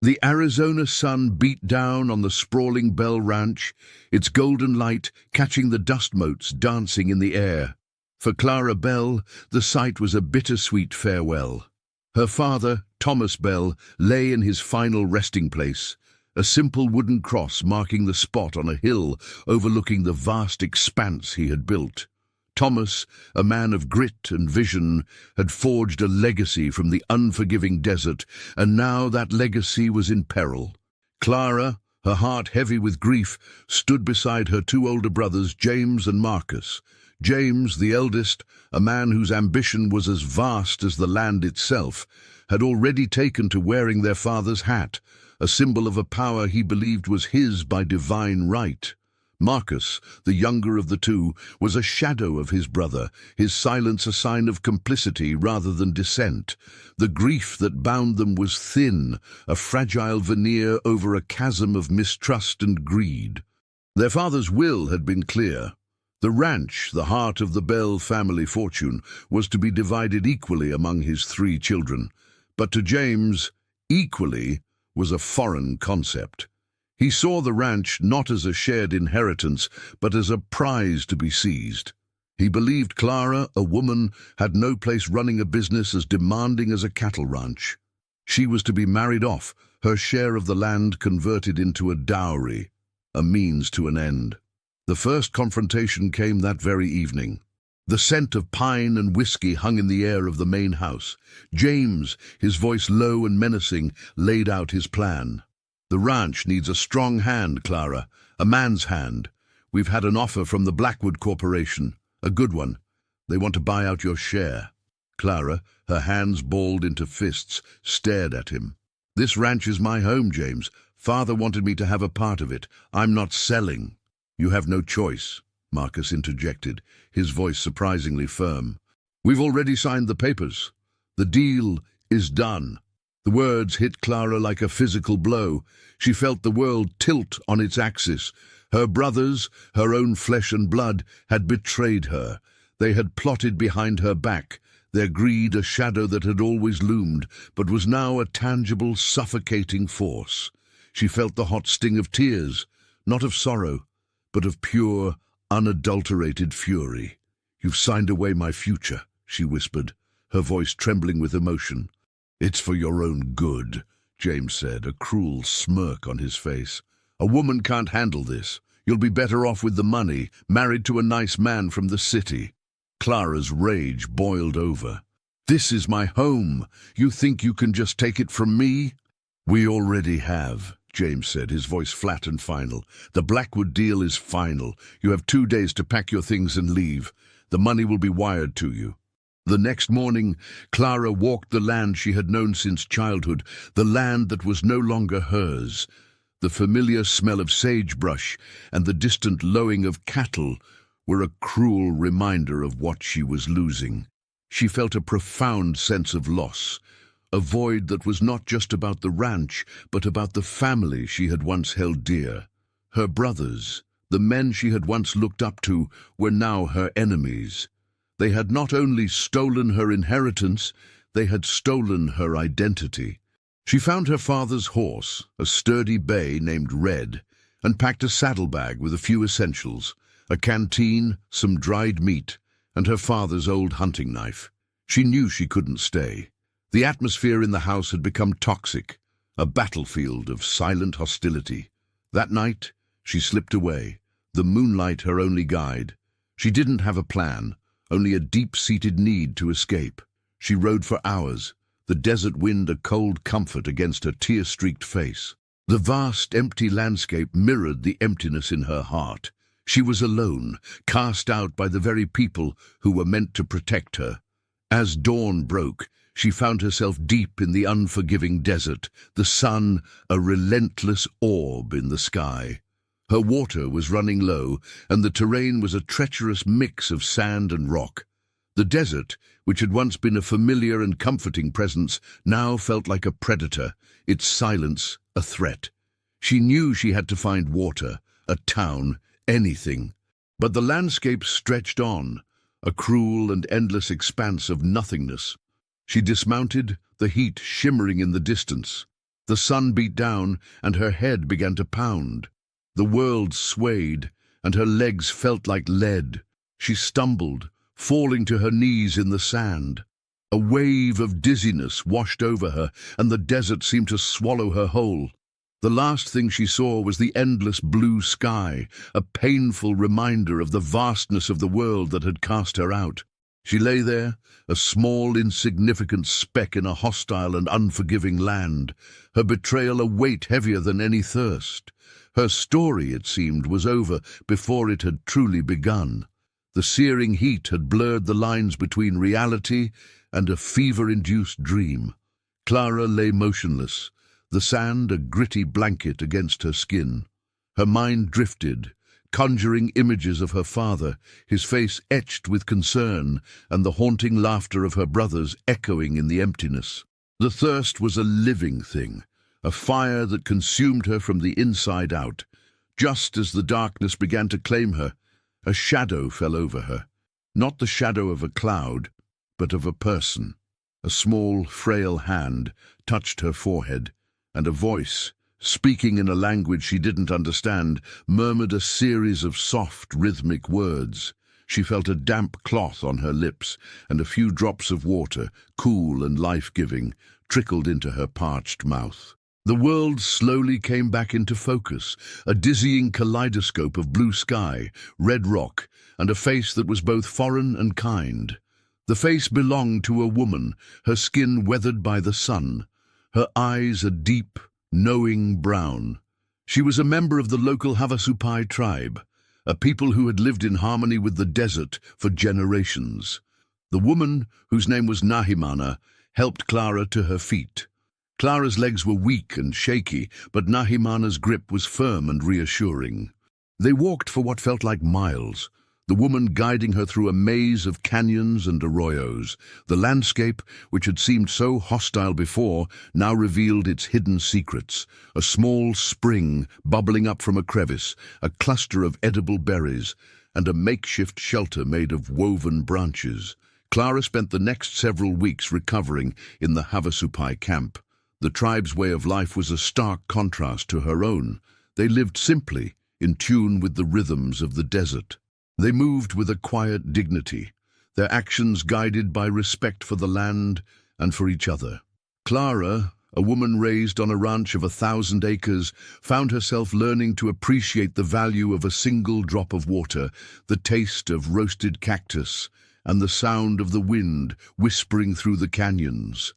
The Arizona sun beat down on the sprawling Bell Ranch, its golden light catching the dust motes dancing in the air. For Clara Bell, the sight was a bittersweet farewell. Her father, Thomas Bell, lay in his final resting place, a simple wooden cross marking the spot on a hill overlooking the vast expanse he had built. Thomas, a man of grit and vision, had forged a legacy from the unforgiving desert, and now that legacy was in peril. Clara, her heart heavy with grief, stood beside her two older brothers, James and Marcus. James, the eldest, a man whose ambition was as vast as the land itself, had already taken to wearing their father's hat, a symbol of a power he believed was his by divine right. Marcus, the younger of the two, was a shadow of his brother, his silence a sign of complicity rather than dissent. The grief that bound them was thin, a fragile veneer over a chasm of mistrust and greed. Their father's will had been clear. The ranch, the heart of the Bell family fortune, was to be divided equally among his three children. But to James, equally was a foreign concept. He saw the ranch not as a shared inheritance, but as a prize to be seized. He believed Clara, a woman, had no place running a business as demanding as a cattle ranch. She was to be married off, her share of the land converted into a dowry, a means to an end. The first confrontation came that very evening. The scent of pine and whiskey hung in the air of the main house. James, his voice low and menacing, laid out his plan. "The ranch needs a strong hand, Clara, a man's hand. We've had an offer from the Blackwood Corporation, a good one. They want to buy out your share." Clara, her hands balled into fists, stared at him. "This ranch is my home, James. Father wanted me to have a part of it. I'm not selling." "You have no choice," Marcus interjected, his voice surprisingly firm. "We've already signed the papers. The deal is done." The words hit Clara like a physical blow. She felt the world tilt on its axis. Her brothers, her own flesh and blood, had betrayed her. They had plotted behind her back, their greed a shadow that had always loomed, but was now a tangible, suffocating force. She felt the hot sting of tears, not of sorrow, but of pure, unadulterated fury. "You've signed away my future," she whispered, her voice trembling with emotion. "It's for your own good," James said, a cruel smirk on his face. "A woman can't handle this. You'll be better off with the money, married to a nice man from the city." Clara's rage boiled over. "This is my home. You think you can just take it from me?" "We already have," James said, his voice flat and final. "The Blackwood deal is final. You have 2 days to pack your things and leave. The money will be wired to you." The next morning, Clara walked the land she had known since childhood, the land that was no longer hers. The familiar smell of sagebrush and the distant lowing of cattle were a cruel reminder of what she was losing. She felt a profound sense of loss, a void that was not just about the ranch, but about the family she had once held dear. Her brothers, the men she had once looked up to, were now her enemies. They had not only stolen her inheritance, they had stolen her identity. She found her father's horse, a sturdy bay named Red, and packed a saddlebag with a few essentials, a canteen, some dried meat, and her father's old hunting knife. She knew she couldn't stay. The atmosphere in the house had become toxic, a battlefield of silent hostility. That night, she slipped away, the moonlight her only guide. She didn't have a plan, only a deep-seated need to escape. She rode for hours, the desert wind a cold comfort against her tear-streaked face. The vast, empty landscape mirrored the emptiness in her heart. She was alone, cast out by the very people who were meant to protect her. As dawn broke, she found herself deep in the unforgiving desert, the sun a relentless orb in the sky. Her water was running low, and the terrain was a treacherous mix of sand and rock. The desert, which had once been a familiar and comforting presence, now felt like a predator, its silence a threat. She knew she had to find water, a town, anything. But the landscape stretched on, a cruel and endless expanse of nothingness. She dismounted, the heat shimmering in the distance. The sun beat down, and her head began to pound. The world swayed, and her legs felt like lead. She stumbled, falling to her knees in the sand. A wave of dizziness washed over her, and the desert seemed to swallow her whole. The last thing she saw was the endless blue sky, a painful reminder of the vastness of the world that had cast her out. She lay there, a small, insignificant speck in a hostile and unforgiving land, her betrayal a weight heavier than any thirst. Her story, it seemed, was over before it had truly begun. The searing heat had blurred the lines between reality and a fever-induced dream. Clara lay motionless, the sand a gritty blanket against her skin. Her mind drifted, conjuring images of her father, his face etched with concern, and the haunting laughter of her brothers echoing in the emptiness. The thirst was a living thing, a fire that consumed her from the inside out. Just as the darkness began to claim her, a shadow fell over her. Not the shadow of a cloud, but of a person. A small, frail hand touched her forehead, and a voice, speaking in a language she didn't understand, murmured a series of soft, rhythmic words. She felt a damp cloth on her lips, and a few drops of water, cool and life-giving, trickled into her parched mouth. The world slowly came back into focus, a dizzying kaleidoscope of blue sky, red rock, and a face that was both foreign and kind. The face belonged to a woman, her skin weathered by the sun, her eyes a deep, knowing brown. She was a member of the local Havasupai tribe, a people who had lived in harmony with the desert for generations. The woman, whose name was Nahimana, helped Clara to her feet. Clara's legs were weak and shaky, but Nahimana's grip was firm and reassuring. They walked for what felt like miles, the woman guiding her through a maze of canyons and arroyos. The landscape, which had seemed so hostile before, now revealed its hidden secrets. A small spring bubbling up from a crevice, a cluster of edible berries, and a makeshift shelter made of woven branches. Clara spent the next several weeks recovering in the Havasupai camp. The tribe's way of life was a stark contrast to her own. They lived simply, in tune with the rhythms of the desert. They moved with a quiet dignity, their actions guided by respect for the land and for each other. Clara, a woman raised on a ranch of 1,000 acres, found herself learning to appreciate the value of a single drop of water, the taste of roasted cactus, and the sound of the wind whispering through the canyons.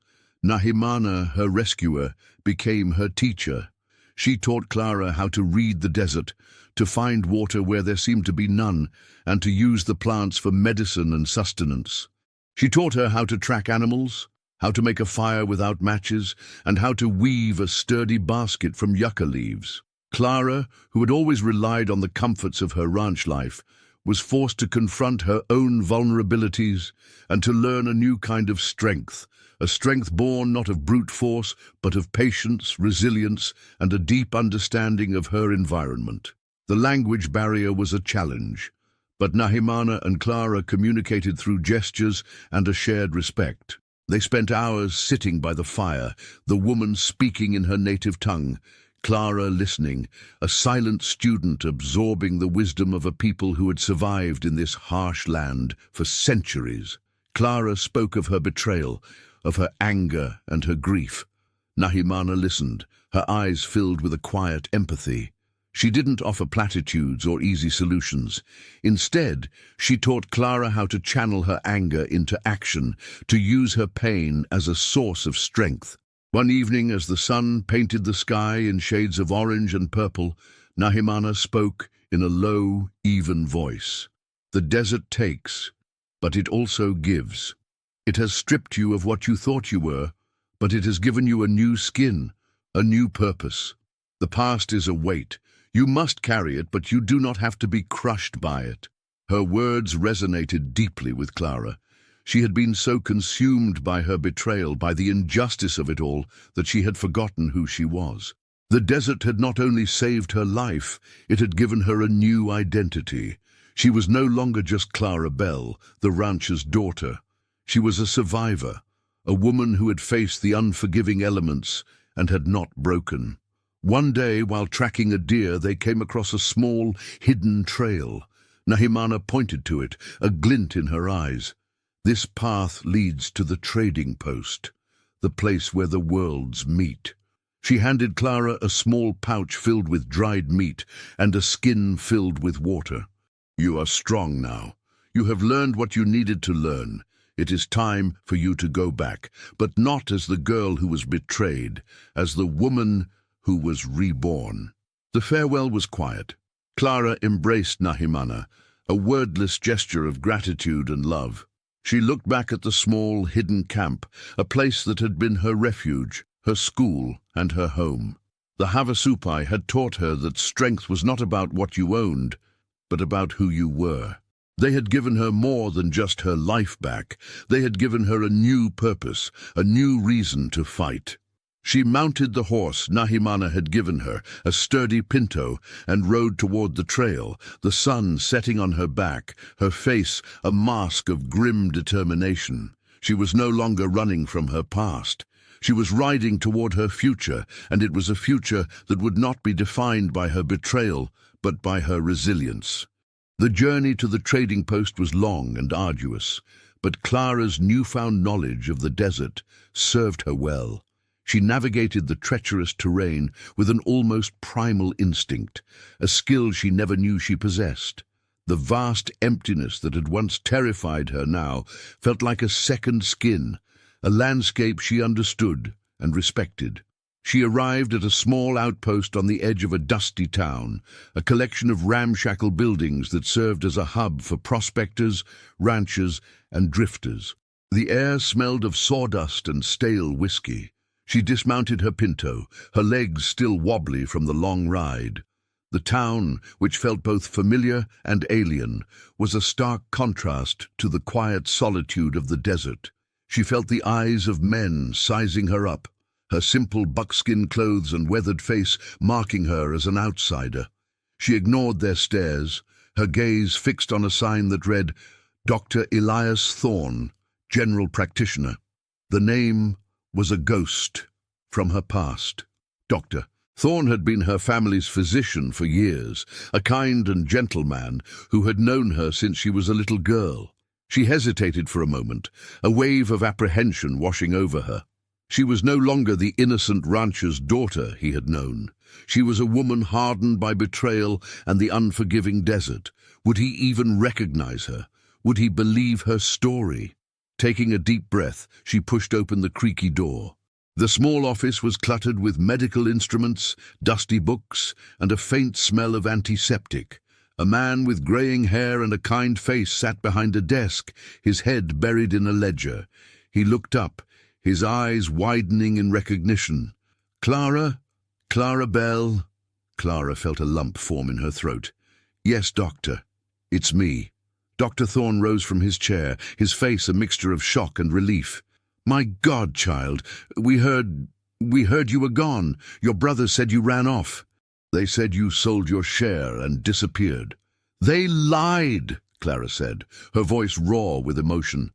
Nahimana, her rescuer, became her teacher. She taught Clara how to read the desert, to find water where there seemed to be none, and to use the plants for medicine and sustenance. She taught her how to track animals, how to make a fire without matches, and how to weave a sturdy basket from yucca leaves. Clara, who had always relied on the comforts of her ranch life, was forced to confront her own vulnerabilities and to learn a new kind of strength, a strength born not of brute force, but of patience, resilience, and a deep understanding of her environment. The language barrier was a challenge, but Nahimana and Clara communicated through gestures and a shared respect. They spent hours sitting by the fire, the woman speaking in her native tongue, Clara listening, a silent student absorbing the wisdom of a people who had survived in this harsh land for centuries. Clara spoke of her betrayal, of her anger and her grief. Nahimana listened, her eyes filled with a quiet empathy. She didn't offer platitudes or easy solutions. Instead, she taught Clara how to channel her anger into action, to use her pain as a source of strength. One evening, as the sun painted the sky in shades of orange and purple, Nahimana spoke in a low, even voice. "The desert takes, but it also gives. It has stripped you of what you thought you were, but it has given you a new skin, a new purpose. The past is a weight. You must carry it, but you do not have to be crushed by it." Her words resonated deeply with Clara. She had been so consumed by her betrayal, by the injustice of it all, that she had forgotten who she was. The desert had not only saved her life, it had given her a new identity. She was no longer just Clara Bell, the rancher's daughter. She was a survivor, a woman who had faced the unforgiving elements and had not broken. One day, while tracking a deer, they came across a small, hidden trail. Nahimana pointed to it, a glint in her eyes. This path leads to the trading post, the place where the worlds meet. She handed Clara a small pouch filled with dried meat and a skin filled with water. You are strong now. You have learned what you needed to learn. It is time for you to go back, but not as the girl who was betrayed, as the woman who was reborn. The farewell was quiet. Clara embraced Nahimana, a wordless gesture of gratitude and love. She looked back at the small, hidden camp, a place that had been her refuge, her school, and her home. The Havasupai had taught her that strength was not about what you owned, but about who you were. They had given her more than just her life back. They had given her a new purpose, a new reason to fight. She mounted the horse Nahimana had given her, a sturdy pinto, and rode toward the trail, the sun setting on her back, her face a mask of grim determination. She was no longer running from her past. She was riding toward her future, and it was a future that would not be defined by her betrayal, but by her resilience. The journey to the trading post was long and arduous, but Clara's newfound knowledge of the desert served her well. She navigated the treacherous terrain with an almost primal instinct, a skill she never knew she possessed. The vast emptiness that had once terrified her now felt like a second skin, a landscape she understood and respected. She arrived at a small outpost on the edge of a dusty town, a collection of ramshackle buildings that served as a hub for prospectors, ranchers, and drifters. The air smelled of sawdust and stale whiskey. She dismounted her pinto, her legs still wobbly from the long ride. The town, which felt both familiar and alien, was a stark contrast to the quiet solitude of the desert. She felt the eyes of men sizing her up, her simple buckskin clothes and weathered face marking her as an outsider. She ignored their stares, her gaze fixed on a sign that read, Dr. Elias Thorne, General Practitioner. The name was a ghost from her past. Dr. Thorne had been her family's physician for years, a kind and gentle man who had known her since she was a little girl. She hesitated for a moment, a wave of apprehension washing over her. She was no longer the innocent rancher's daughter he had known. She was a woman hardened by betrayal and the unforgiving desert. Would he even recognize her? Would he believe her story? Taking a deep breath, she pushed open the creaky door. The small office was cluttered with medical instruments, dusty books, and a faint smell of antiseptic. A man with graying hair and a kind face sat behind a desk, his head buried in a ledger. He looked up, his eyes widening in recognition. Clara? Clara Bell? Clara felt a lump form in her throat. Yes, doctor. It's me. Dr. Thorne rose from his chair, his face a mixture of shock and relief. My God, child, we heard you were gone. Your brothers said you ran off. They said you sold your share and disappeared. They lied, Clara said, her voice raw with emotion.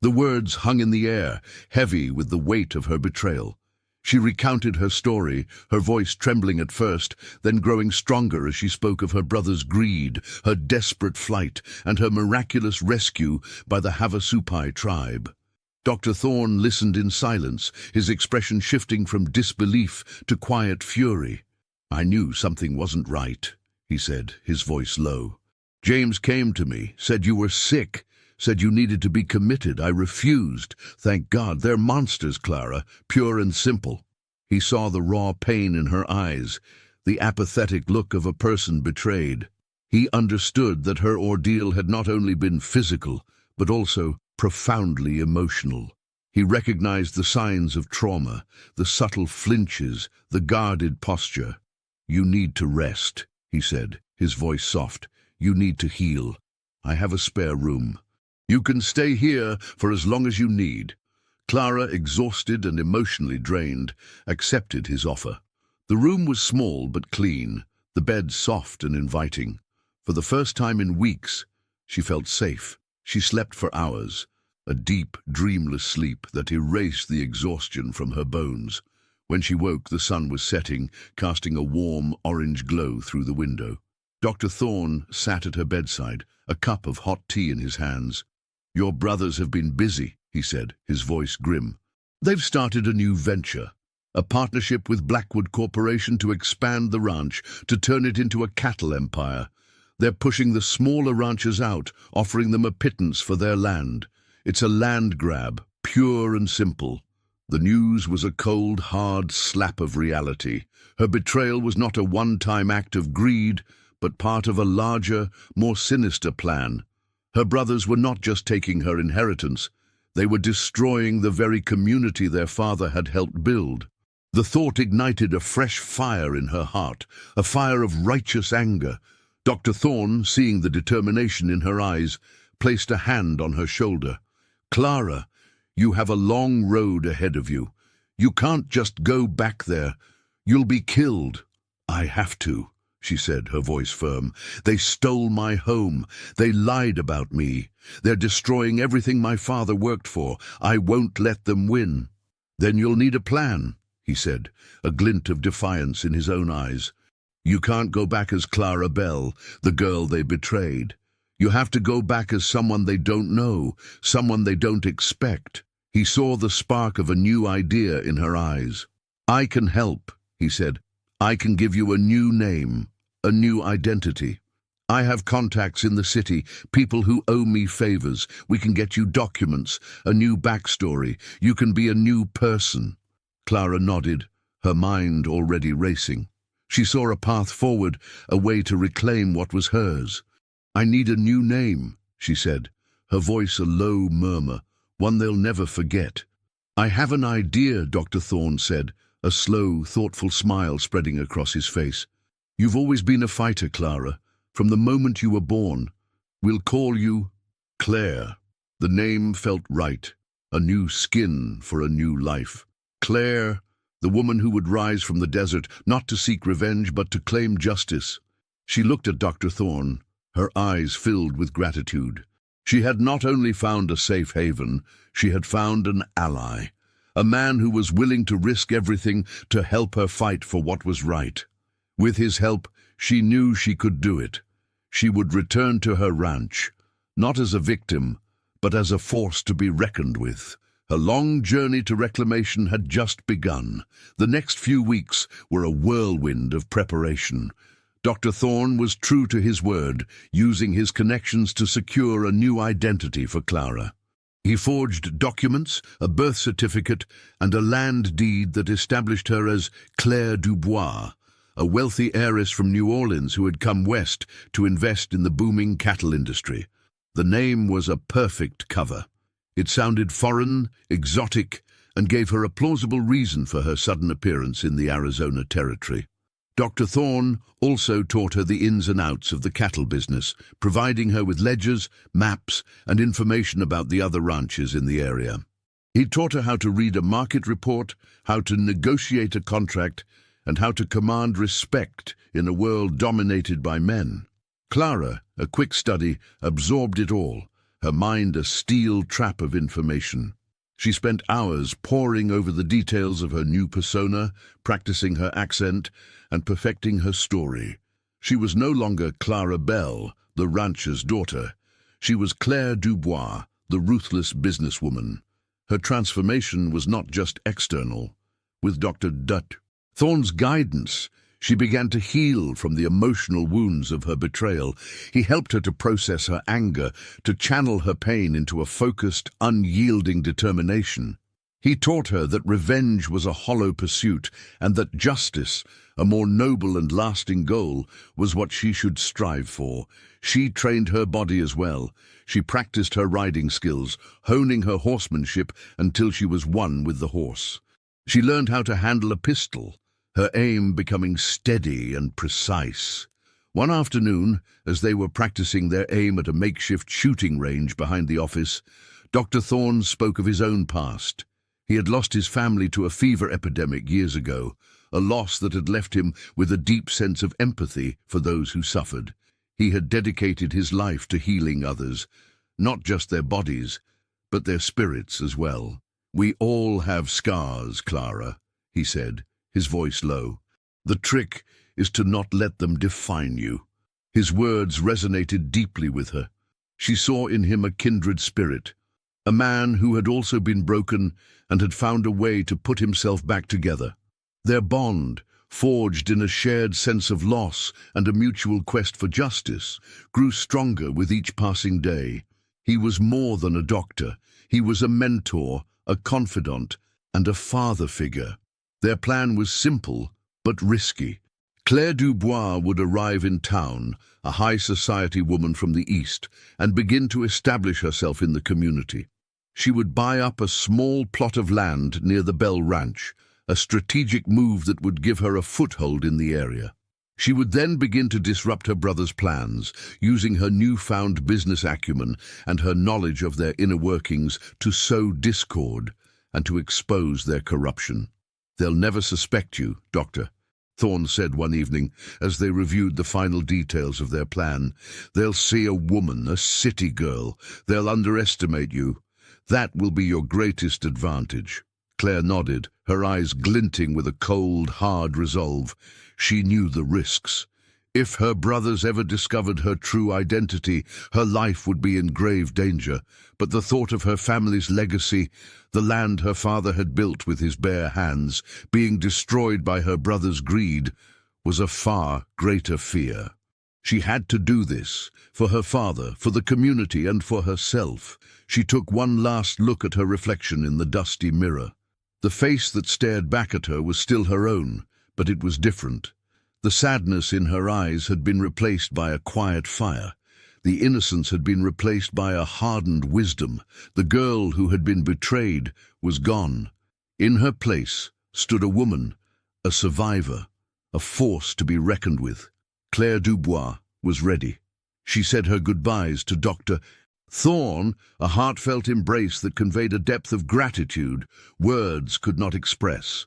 The words hung in the air, heavy with the weight of her betrayal. She recounted her story, her voice trembling at first, then growing stronger as she spoke of her brother's greed, her desperate flight, and her miraculous rescue by the Havasupai tribe. Dr. Thorne listened in silence, his expression shifting from disbelief to quiet fury. I knew something wasn't right, he said, his voice low. James came to me, said you were sick, said you needed to be committed. I refused. Thank God, they're monsters, Clara, pure and simple. He saw the raw pain in her eyes, the apathetic look of a person betrayed. He understood that her ordeal had not only been physical, but also profoundly emotional. He recognized the signs of trauma, the subtle flinches, the guarded posture. You need to rest, he said, his voice soft. You need to heal. I have a spare room. You can stay here for as long as you need. Clara, exhausted and emotionally drained, accepted his offer. The room was small but clean, the bed soft and inviting. For the first time in weeks, she felt safe. She slept for hours, a deep, dreamless sleep that erased the exhaustion from her bones. When she woke, the sun was setting, casting a warm orange glow through the window. Dr. Thorne sat at her bedside, a cup of hot tea in his hands. "Your brothers have been busy," he said, his voice grim. "They've started a new venture, a partnership with Blackwood Corporation to expand the ranch, to turn it into a cattle empire. They're pushing the smaller ranchers out, offering them a pittance for their land. It's a land grab, pure and simple." The news was a cold, hard slap of reality. Her betrayal was not a one-time act of greed, but part of a larger, more sinister plan. Her brothers were not just taking her inheritance, they were destroying the very community their father had helped build. The thought ignited a fresh fire in her heart, a fire of righteous anger. Dr. Thorne, seeing the determination in her eyes, placed a hand on her shoulder. "Clara, you have a long road ahead of you. You can't just go back there. You'll be killed." "I have to," she said, her voice firm. "They stole my home. They lied about me. They're destroying everything my father worked for. I won't let them win." "Then you'll need a plan," he said, a glint of defiance in his own eyes. "You can't go back as Clara Bell, the girl they betrayed. You have to go back as someone they don't know, someone they don't expect." He saw the spark of a new idea in her eyes. "I can help," he said. "I can give you a new name, a new identity. I have contacts in the city, people who owe me favors. We can get you documents, a new backstory. You can be a new person." Clara nodded, her mind already racing. She saw a path forward, a way to reclaim what was hers. "I need a new name," she said, her voice a low murmur, one they'll never forget. "I have an idea," Dr. Thorne said, a slow, thoughtful smile spreading across his face. "You've always been a fighter, Clara, from the moment you were born. We'll call you Claire." The name felt right, a new skin for a new life. Claire, the woman who would rise from the desert, not to seek revenge, but to claim justice. She looked at Dr. Thorne, her eyes filled with gratitude. She had not only found a safe haven, she had found an ally, a man who was willing to risk everything to help her fight for what was right. With his help, she knew she could do it. She would return to her ranch, not as a victim, but as a force to be reckoned with. Her long journey to reclamation had just begun. The next few weeks were a whirlwind of preparation. Dr. Thorne was true to his word, using his connections to secure a new identity for Clara. He forged documents, a birth certificate, and a land deed that established her as Claire Dubois, a wealthy heiress from New Orleans who had come west to invest in the booming cattle industry. The name was a perfect cover. It sounded foreign, exotic, and gave her a plausible reason for her sudden appearance in the Arizona territory. Dr. Thorne also taught her the ins and outs of the cattle business, providing her with ledgers, maps, and information about the other ranches in the area. He taught her how to read a market report, how to negotiate a contract, and how to command respect in a world dominated by men. Clara, a quick study, absorbed it all, her mind a steel trap of information. She spent hours poring over the details of her new persona, practicing her accent, and perfecting her story. She was no longer Clara Bell, the rancher's daughter. She was Claire Dubois, the ruthless businesswoman. Her transformation was not just external. With Dr. Thorne's guidance, she began to heal from the emotional wounds of her betrayal. He helped her to process her anger, to channel her pain into a focused, unyielding determination. He taught her that revenge was a hollow pursuit, and that justice, a more noble and lasting goal, was what she should strive for. She trained her body as well. She practiced her riding skills, honing her horsemanship until she was one with the horse. She learned how to handle a pistol, her aim becoming steady and precise. One afternoon, as they were practicing their aim at a makeshift shooting range behind the office, Dr. Thorne spoke of his own past. He had lost his family to a fever epidemic years ago, a loss that had left him with a deep sense of empathy for those who suffered. He had dedicated his life to healing others, not just their bodies, but their spirits as well. "We all have scars, Clara," he said, his voice low. "The trick is to not let them define you." His words resonated deeply with her. She saw in him a kindred spirit, a man who had also been broken and had found a way to put himself back together. Their bond, forged in a shared sense of loss and a mutual quest for justice, grew stronger with each passing day. He was more than a doctor. He was a mentor, a confidant, and a father figure. Their plan was simple, but risky. Claire Dubois would arrive in town, a high society woman from the East, and begin to establish herself in the community. She would buy up a small plot of land near the Bell Ranch, a strategic move that would give her a foothold in the area. She would then begin to disrupt her brother's plans, using her newfound business acumen and her knowledge of their inner workings to sow discord and to expose their corruption. "They'll never suspect you, Doctor," Thorne said one evening as they reviewed the final details of their plan. "They'll see a woman, a city girl. They'll underestimate you. That will be your greatest advantage." Claire nodded, her eyes glinting with a cold, hard resolve. She knew the risks. If her brothers ever discovered her true identity, her life would be in grave danger. But the thought of her family's legacy, the land her father had built with his bare hands, being destroyed by her brother's greed, was a far greater fear. She had to do this, for her father, for the community, and for herself. She took one last look at her reflection in the dusty mirror. The face that stared back at her was still her own, but it was different. The sadness in her eyes had been replaced by a quiet fire. The innocence had been replaced by a hardened wisdom. The girl who had been betrayed was gone. In her place stood a woman, a survivor, a force to be reckoned with. Claire Dubois was ready. She said her goodbyes to Dr. Thorne, a heartfelt embrace that conveyed a depth of gratitude words could not express.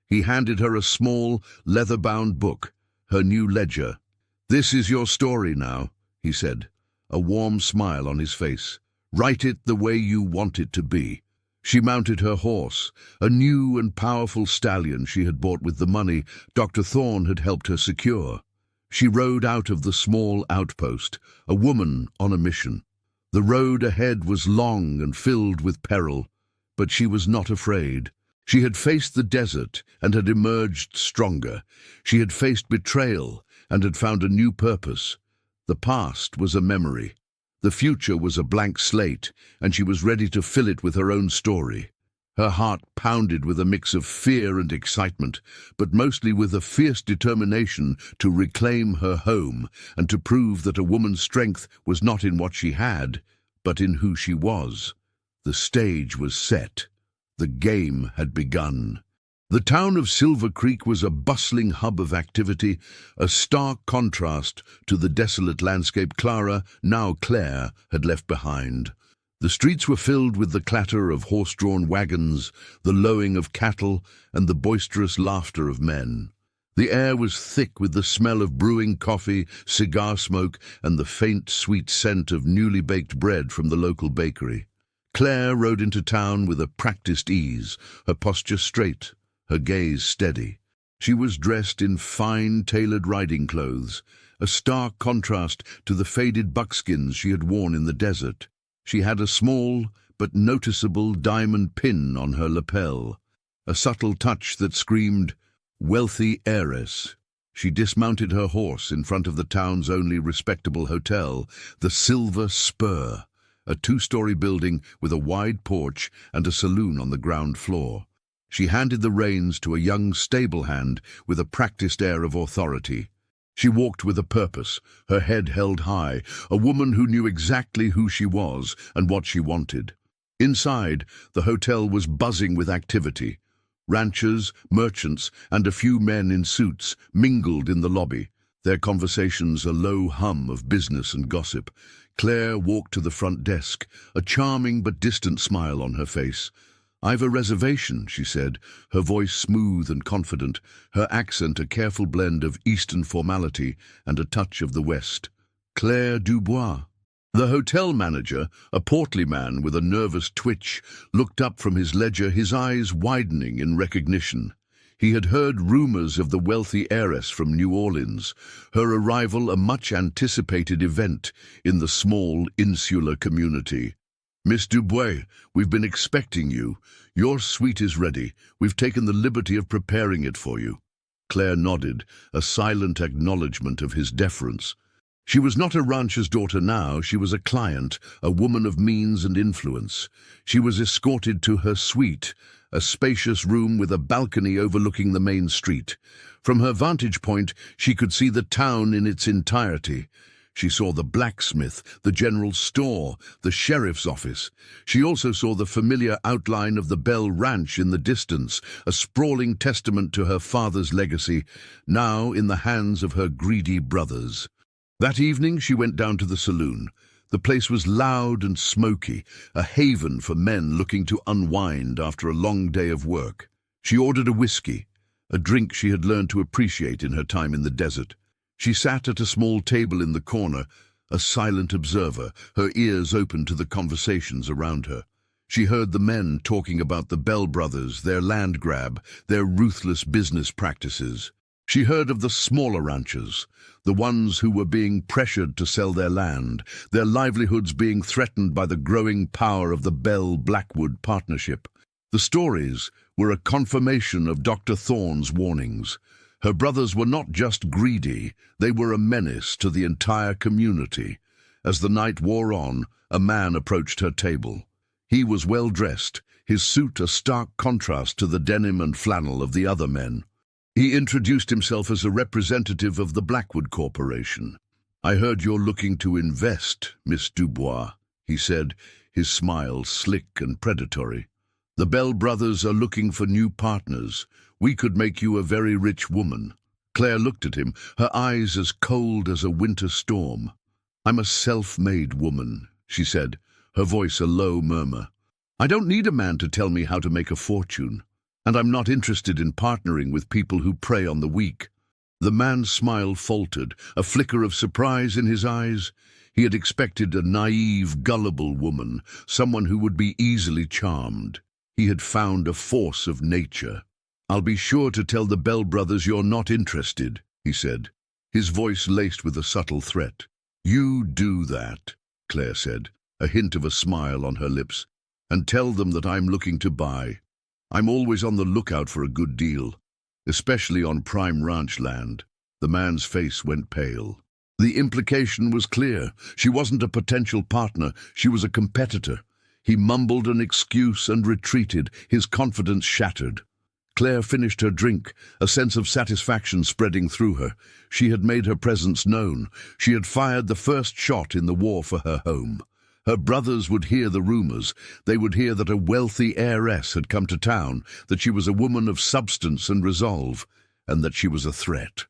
He handed her a small, leather-bound book, her new ledger. "This is your story now," he said, a warm smile on his face. "Write it the way you want it to be." She mounted her horse, a new and powerful stallion she had bought with the money Dr. Thorne had helped her secure. She rode out of the small outpost, a woman on a mission. The road ahead was long and filled with peril, but she was not afraid. She had faced the desert and had emerged stronger. She had faced betrayal and had found a new purpose. The past was a memory. The future was a blank slate, and she was ready to fill it with her own story. Her heart pounded with a mix of fear and excitement, but mostly with a fierce determination to reclaim her home and to prove that a woman's strength was not in what she had, but in who she was. The stage was set. The game had begun. The town of Silver Creek was a bustling hub of activity, a stark contrast to the desolate landscape Clara, now Claire, had left behind. The streets were filled with the clatter of horse-drawn wagons, the lowing of cattle, and the boisterous laughter of men. The air was thick with the smell of brewing coffee, cigar smoke, and the faint, sweet scent of newly baked bread from the local bakery. Claire rode into town with a practiced ease, her posture straight, her gaze steady. She was dressed in fine, tailored riding clothes, a stark contrast to the faded buckskins she had worn in the desert. She had a small but noticeable diamond pin on her lapel, a subtle touch that screamed, "Wealthy heiress." She dismounted her horse in front of the town's only respectable hotel, the Silver Spur, a two-story building with a wide porch and a saloon on the ground floor. She handed the reins to a young stable hand with a practiced air of authority. She walked with a purpose, her head held high, a woman who knew exactly who she was and what she wanted. Inside, the hotel was buzzing with activity. Ranchers, merchants, and a few men in suits mingled in the lobby, their conversations a low hum of business and gossip. Claire walked to the front desk, a charming but distant smile on her face. "I've a reservation," she said, her voice smooth and confident, her accent a careful blend of Eastern formality and a touch of the West. "Claire Dubois." The hotel manager, a portly man with a nervous twitch, looked up from his ledger, his eyes widening in recognition. He had heard rumors of the wealthy heiress from New Orleans, her arrival a much-anticipated event in the small, insular community. "Miss Dubois, we've been expecting you. Your suite is ready. We've taken the liberty of preparing it for you." Claire nodded, a silent acknowledgement of his deference. She was not a rancher's daughter now, she was a client, a woman of means and influence. She was escorted to her suite, a spacious room with a balcony overlooking the main street. From her vantage point, she could see the town in its entirety. She saw the blacksmith, the general store, the sheriff's office. She also saw the familiar outline of the Bell Ranch in the distance, a sprawling testament to her father's legacy, now in the hands of her greedy brothers. That evening she went down to the saloon. The place was loud and smoky, a haven for men looking to unwind after a long day of work. She ordered a whiskey, a drink she had learned to appreciate in her time in the desert. She sat at a small table in the corner, a silent observer, her ears open to the conversations around her. She heard the men talking about the Bell brothers, their land grab, their ruthless business practices. She heard of the smaller ranchers, the ones who were being pressured to sell their land, their livelihoods being threatened by the growing power of the Bell-Blackwood partnership. The stories were a confirmation of Dr. Thorne's warnings. Her brothers were not just greedy, they were a menace to the entire community. As the night wore on, a man approached her table. He was well dressed, his suit a stark contrast to the denim and flannel of the other men. He introduced himself as a representative of the Blackwood Corporation. "I heard you're looking to invest, Miss Dubois," he said, his smile slick and predatory. "The Bell brothers are looking for new partners. We could make you a very rich woman." Claire looked at him, her eyes as cold as a winter storm. "I'm a self-made woman," she said, her voice a low murmur. "I don't need a man to tell me how to make a fortune. And I'm not interested in partnering with people who prey on the weak." The man's smile faltered, a flicker of surprise in his eyes. He had expected a naive, gullible woman, someone who would be easily charmed. He had found a force of nature. "I'll be sure to tell the Bell brothers you're not interested," he said, his voice laced with a subtle threat. "You do that," Claire said, a hint of a smile on her lips, "and tell them that I'm looking to buy. I'm always on the lookout for a good deal, especially on prime ranch land." The man's face went pale. The implication was clear. She wasn't a potential partner, she was a competitor. He mumbled an excuse and retreated, his confidence shattered. Claire finished her drink, a sense of satisfaction spreading through her. She had made her presence known. She had fired the first shot in the war for her home. Her brothers would hear the rumors. They would hear that a wealthy heiress had come to town, that she was a woman of substance and resolve, and that she was a threat.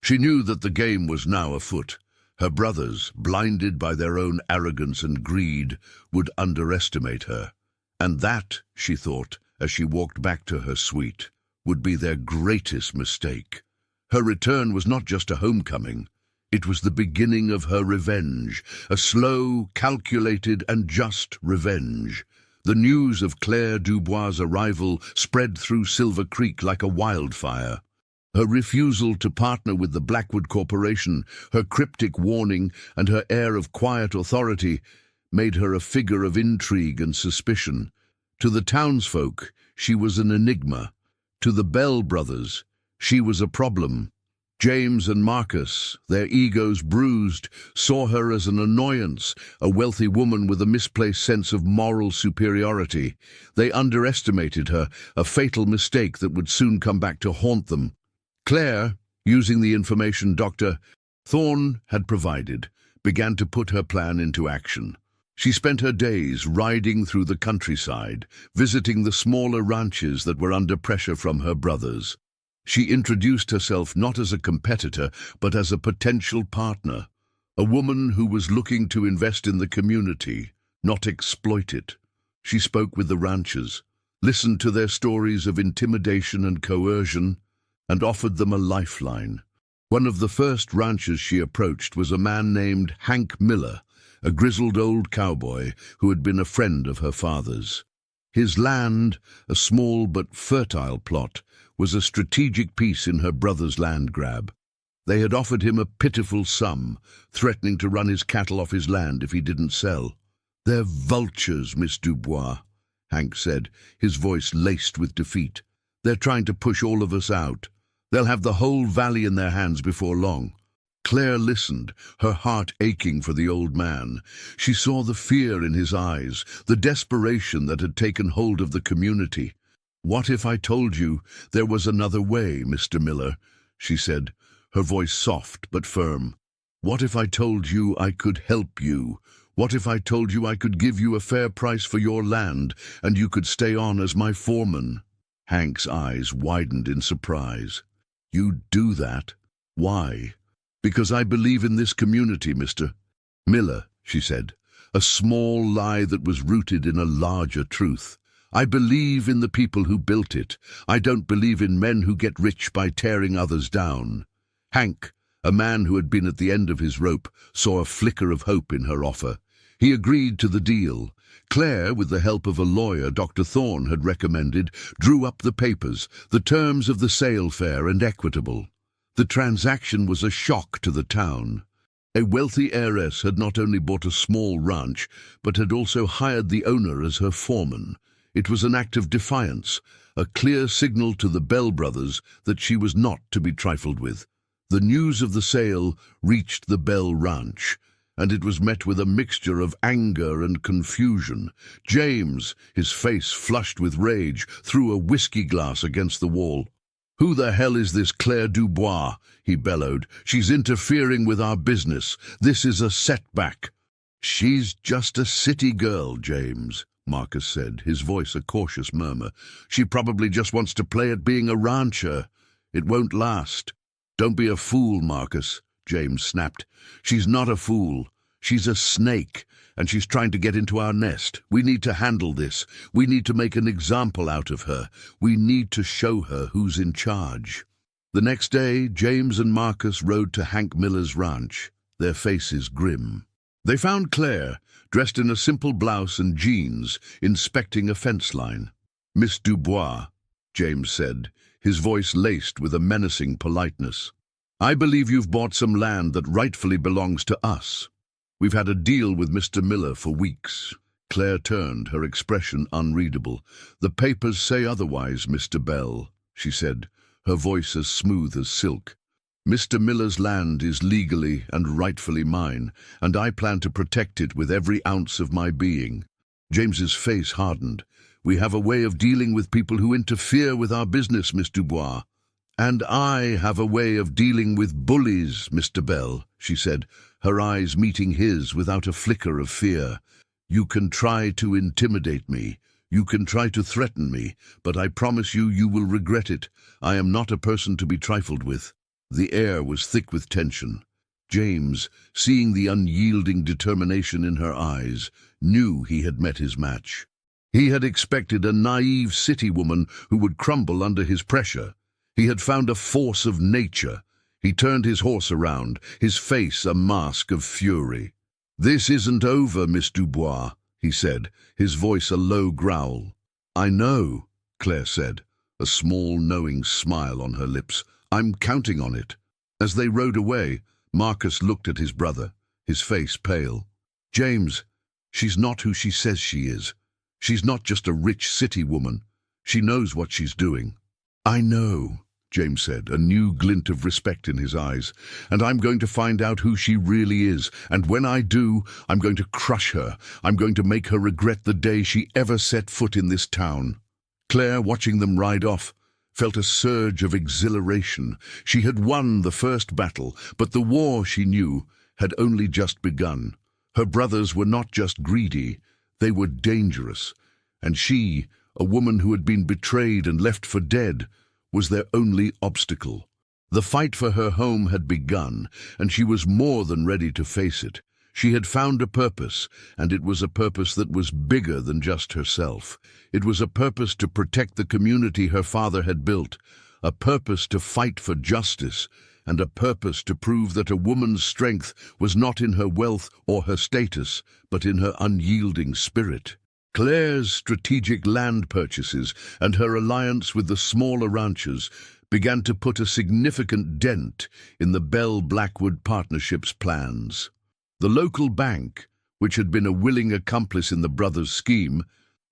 She knew that the game was now afoot. Her brothers, blinded by their own arrogance and greed, would underestimate her. And that, she thought, as she walked back to her suite, would be their greatest mistake. Her return was not just a homecoming. It was the beginning of her revenge, a slow, calculated, and just revenge. The news of Claire Dubois' arrival spread through Silver Creek like a wildfire. Her refusal to partner with the Blackwood Corporation, her cryptic warning, and her air of quiet authority made her a figure of intrigue and suspicion. To the townsfolk, she was an enigma. To the Bell brothers, she was a problem. James and Marcus, their egos bruised, saw her as an annoyance, a wealthy woman with a misplaced sense of moral superiority. They underestimated her, a fatal mistake that would soon come back to haunt them. Claire, using the information Dr. Thorne had provided, began to put her plan into action. She spent her days riding through the countryside, visiting the smaller ranches that were under pressure from her brothers. She introduced herself not as a competitor, but as a potential partner, a woman who was looking to invest in the community, not exploit it. She spoke with the ranchers, listened to their stories of intimidation and coercion, and offered them a lifeline. One of the first ranchers she approached was a man named Hank Miller, a grizzled old cowboy who had been a friend of her father's. His land, a small but fertile plot, was a strategic piece in her brother's land grab. They had offered him a pitiful sum, threatening to run his cattle off his land if he didn't sell. "They're vultures, Miss Dubois," Hank said, his voice laced with defeat. "They're trying to push all of us out. They'll have the whole valley in their hands before long." Claire listened, her heart aching for the old man. She saw the fear in his eyes, the desperation that had taken hold of the community. "What if I told you there was another way, Mr. Miller?" she said, her voice soft but firm. "What if I told you I could help you? What if I told you I could give you a fair price for your land and you could stay on as my foreman?" Hank's eyes widened in surprise. "You'd do that? Why?" "Because I believe in this community, Mr. Miller," she said, a small lie that was rooted in a larger truth. "I believe in the people who built it. I don't believe in men who get rich by tearing others down." Hank, a man who had been at the end of his rope, saw a flicker of hope in her offer. He agreed to the deal. Claire, with the help of a lawyer Dr. Thorne had recommended, drew up the papers, the terms of the sale fair and equitable. The transaction was a shock to the town. A wealthy heiress had not only bought a small ranch, but had also hired the owner as her foreman. It was an act of defiance, a clear signal to the Bell brothers that she was not to be trifled with. The news of the sale reached the Bell ranch, and it was met with a mixture of anger and confusion. James, his face flushed with rage, threw a whiskey glass against the wall. "Who the hell is this Claire Dubois?" he bellowed. "She's interfering with our business. This is a setback." "She's just a city girl, James," Marcus said, his voice a cautious murmur. "She probably just wants to play at being a rancher. It won't last." "Don't be a fool, Marcus," James snapped. "She's not a fool. She's a snake, and she's trying to get into our nest. We need to handle this. We need to make an example out of her. We need to show her who's in charge." The next day, James and Marcus rode to Hank Miller's ranch, their faces grim. They found Claire, dressed in a simple blouse and jeans, inspecting a fence line. "Miss Dubois," James said, his voice laced with a menacing politeness, "I believe you've bought some land that rightfully belongs to us. We've had a deal with Mr. Miller for weeks." Claire turned, her expression unreadable. "The papers say otherwise, Mr. Bell," she said, her voice as smooth as silk. "Mr. Miller's land is legally and rightfully mine, and I plan to protect it with every ounce of my being." James's face hardened. "We have a way of dealing with people who interfere with our business, Miss Dubois." "And I have a way of dealing with bullies, Mr. Bell," she said, her eyes meeting his without a flicker of fear. "You can try to intimidate me. You can try to threaten me, but I promise you, you will regret it. I am not a person to be trifled with." The air was thick with tension. James, seeing the unyielding determination in her eyes, knew he had met his match. He had expected a naive city woman who would crumble under his pressure. He had found a force of nature. He turned his horse around, his face a mask of fury. "This isn't over, Miss Dubois," he said, his voice a low growl. "I know," Claire said, a small knowing smile on her lips. "I'm counting on it." As they rode away, Marcus looked at his brother, his face pale. "James, she's not who she says she is. She's not just a rich city woman. She knows what she's doing." "I know," James said, a new glint of respect in his eyes, "and I'm going to find out who she really is, and when I do, I'm going to crush her. I'm going to make her regret the day she ever set foot in this town." Claire, watching them ride off, felt a surge of exhilaration. She had won the first battle, but the war, she knew, had only just begun. Her brothers were not just greedy, they were dangerous, and she, a woman who had been betrayed and left for dead, was their only obstacle. The fight for her home had begun, and she was more than ready to face it. She had found a purpose, and it was a purpose that was bigger than just herself. It was a purpose to protect the community her father had built, a purpose to fight for justice, and a purpose to prove that a woman's strength was not in her wealth or her status, but in her unyielding spirit. Claire's strategic land purchases and her alliance with the smaller ranchers began to put a significant dent in the Bell-Blackwood partnership's plans. The local bank, which had been a willing accomplice in the brothers' scheme,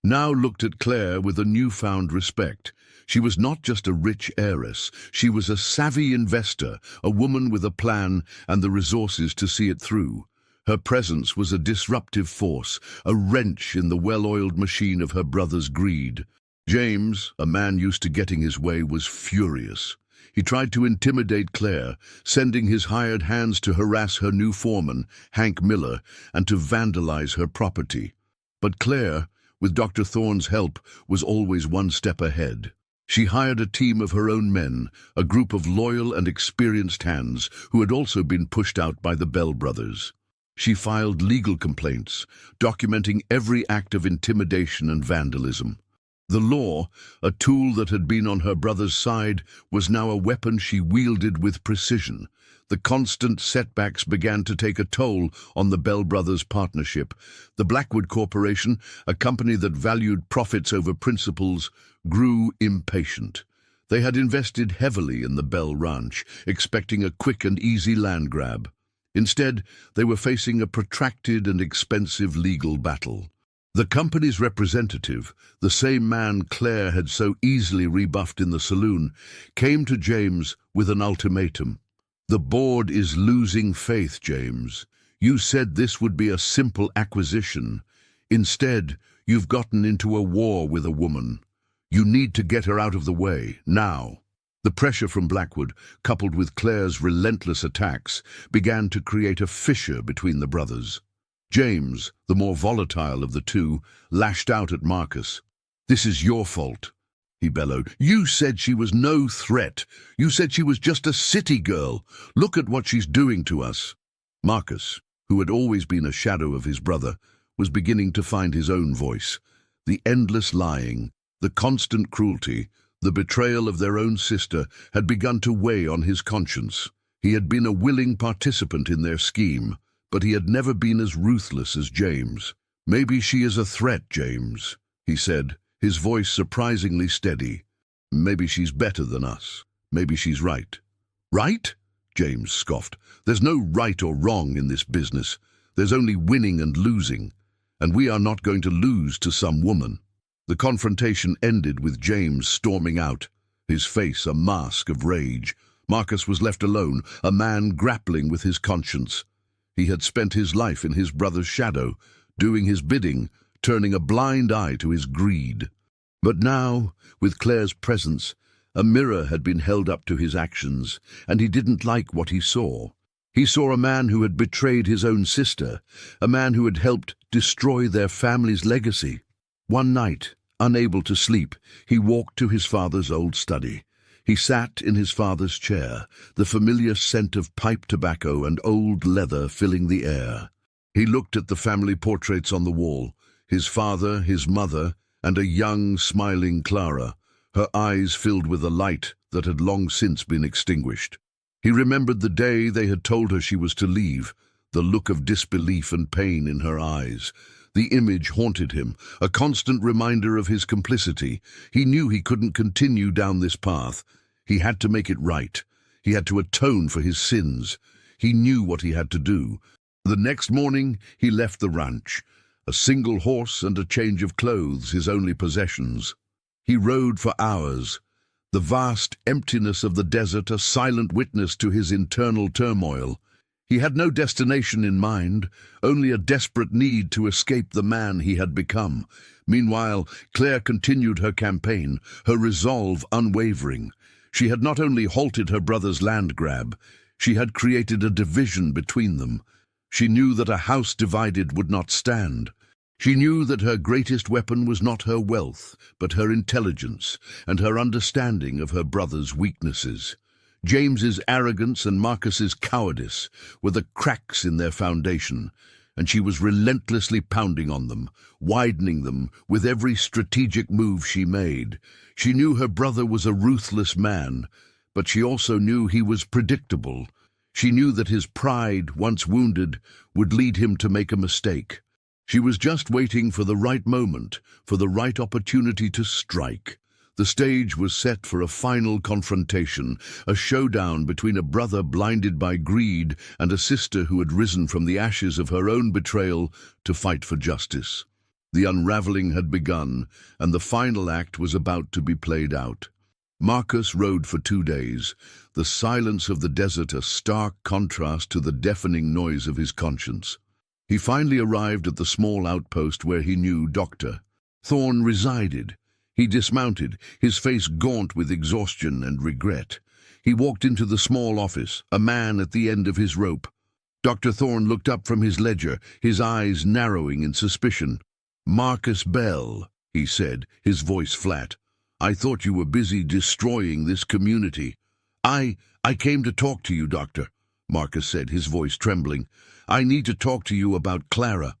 now looked at Claire with a newfound respect. She was not just a rich heiress, she was a savvy investor, a woman with a plan and the resources to see it through. Her presence was a disruptive force, a wrench in the well-oiled machine of her brother's greed. James, a man used to getting his way, was furious. He tried to intimidate Claire, sending his hired hands to harass her new foreman, Hank Miller, and to vandalize her property. But Claire, with Dr. Thorne's help, was always one step ahead. She hired a team of her own men, a group of loyal and experienced hands who had also been pushed out by the Bell brothers. She filed legal complaints, documenting every act of intimidation and vandalism. The law, a tool that had been on her brother's side, was now a weapon she wielded with precision. The constant setbacks began to take a toll on the Bell brothers' partnership. The Blackwood Corporation, a company that valued profits over principles, grew impatient. They had invested heavily in the Bell Ranch, expecting a quick and easy land grab. Instead, they were facing a protracted and expensive legal battle. The company's representative, the same man Claire had so easily rebuffed in the saloon, came to James with an ultimatum. "The board is losing faith, James. You said this would be a simple acquisition. Instead, you've gotten into a war with a woman. You need to get her out of the way, now." The pressure from Blackwood, coupled with Claire's relentless attacks, began to create a fissure between the brothers. James, the more volatile of the two, lashed out at Marcus. "This is your fault," he bellowed. "You said she was no threat. You said she was just a city girl. Look at what she's doing to us." Marcus, who had always been a shadow of his brother, was beginning to find his own voice. The endless lying, the constant cruelty, the betrayal of their own sister had begun to weigh on his conscience. He had been a willing participant in their scheme, but he had never been as ruthless as James. "Maybe she is a threat, James," he said, his voice surprisingly steady. "Maybe she's better than us. Maybe she's right." "Right?" James scoffed. "There's no right or wrong in this business. There's only winning and losing, and we are not going to lose to some woman." The confrontation ended with James storming out, his face a mask of rage. Marcus was left alone, a man grappling with his conscience. He had spent his life in his brother's shadow, doing his bidding, turning a blind eye to his greed. But now, with Claire's presence, a mirror had been held up to his actions, and he didn't like what he saw. He saw a man who had betrayed his own sister, a man who had helped destroy their family's legacy. One night, unable to sleep, he walked to his father's old study. He sat in his father's chair, the familiar scent of pipe tobacco and old leather filling the air. He looked at the family portraits on the wall, his father, his mother, and a young, smiling Clara, her eyes filled with a light that had long since been extinguished. He remembered the day they had told her she was to leave, the look of disbelief and pain in her eyes. The image haunted him, a constant reminder of his complicity. He knew he couldn't continue down this path. He had to make it right. He had to atone for his sins. He knew what he had to do. The next morning, he left the ranch. A single horse and a change of clothes, his only possessions. He rode for hours. The vast emptiness of the desert a silent witness to his internal turmoil. He had no destination in mind, only a desperate need to escape the man he had become. Meanwhile, Claire continued her campaign, her resolve unwavering. She had not only halted her brother's land grab, she had created a division between them. She knew that a house divided would not stand. She knew that her greatest weapon was not her wealth, but her intelligence and her understanding of her brother's weaknesses. James's arrogance and Marcus's cowardice were the cracks in their foundation, and she was relentlessly pounding on them, widening them with every strategic move she made. She knew her brother was a ruthless man, but she also knew he was predictable. She knew that his pride, once wounded, would lead him to make a mistake. She was just waiting for the right moment, for the right opportunity to strike. The stage was set for a final confrontation, a showdown between a brother blinded by greed and a sister who had risen from the ashes of her own betrayal to fight for justice. The unraveling had begun, and the final act was about to be played out. Marcus rode for 2 days, the silence of the desert a stark contrast to the deafening noise of his conscience. He finally arrived at the small outpost where he knew Dr. Thorne resided. He dismounted, his face gaunt with exhaustion and regret. He walked into the small office, a man at the end of his rope. Dr. Thorne looked up from his ledger, his eyes narrowing in suspicion. "Marcus Bell," he said, his voice flat. "I thought you were busy destroying this community." I came to talk to you, Doctor," Marcus said, his voice trembling. "I need to talk to you about Clara."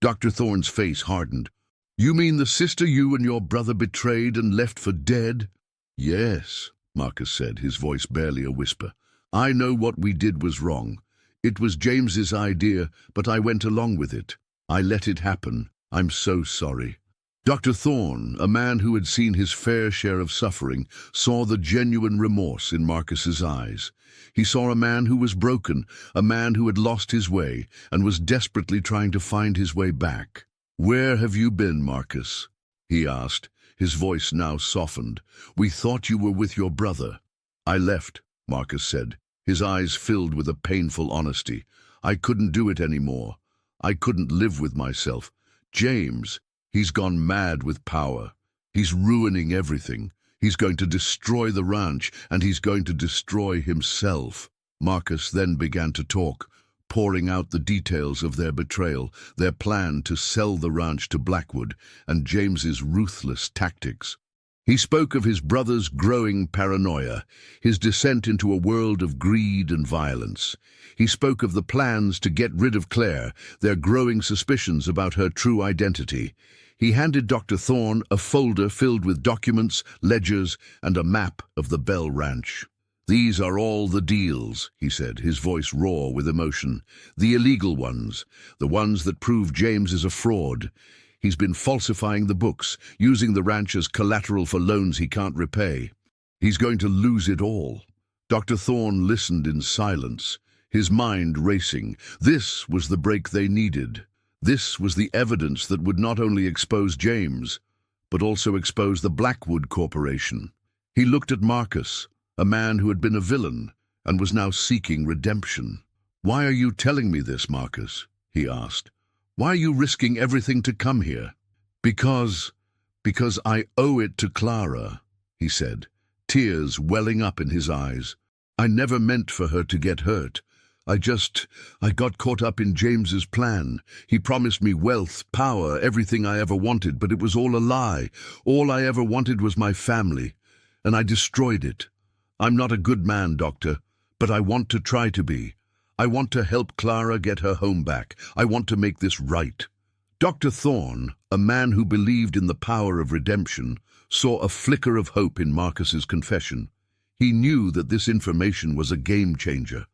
Dr. Thorne's face hardened. "You mean the sister you and your brother betrayed and left for dead?" "Yes," Marcus said, his voice barely a whisper. "I know what we did was wrong. It was James's idea, but I went along with it. I let it happen. I'm so sorry." Dr. Thorne, a man who had seen his fair share of suffering, saw the genuine remorse in Marcus's eyes. He saw a man who was broken, a man who had lost his way and was desperately trying to find his way back. "Where have you been, Marcus?" he asked, his voice now softened. "We thought you were with your brother." "I left," Marcus said, his eyes filled with a painful honesty. "I couldn't do it anymore. I couldn't live with myself. James, he's gone mad with power. He's ruining everything. He's going to destroy the ranch, and he's going to destroy himself." Marcus then began to talk, pouring out the details of their betrayal, their plan to sell the ranch to Blackwood, and James's ruthless tactics. He spoke of his brother's growing paranoia, his descent into a world of greed and violence. He spoke of the plans to get rid of Claire, their growing suspicions about her true identity. He handed Dr. Thorne a folder filled with documents, ledgers, and a map of the Bell Ranch. "These are all the deals," he said, his voice raw with emotion. "The illegal ones, the ones that prove James is a fraud. He's been falsifying the books, using the ranch as collateral for loans he can't repay. He's going to lose it all." Dr. Thorne listened in silence, his mind racing. This was the break they needed. This was the evidence that would not only expose James, but also expose the Blackwood Corporation. He looked at Marcus, a man who had been a villain and was now seeking redemption. "Why are you telling me this, Marcus?" he asked. "Why are you risking everything to come here?" Because I owe it to Clara," he said, tears welling up in his eyes. "I never meant for her to get hurt. I got caught up in James's plan. He promised me wealth, power, everything I ever wanted, but it was all a lie. All I ever wanted was my family, and I destroyed it. I'm not a good man, Doctor, but I want to try to be. I want to help Clara get her home back. I want to make this right." Dr. Thorne, a man who believed in the power of redemption, saw a flicker of hope in Marcus's confession. He knew that this information was a game-changer.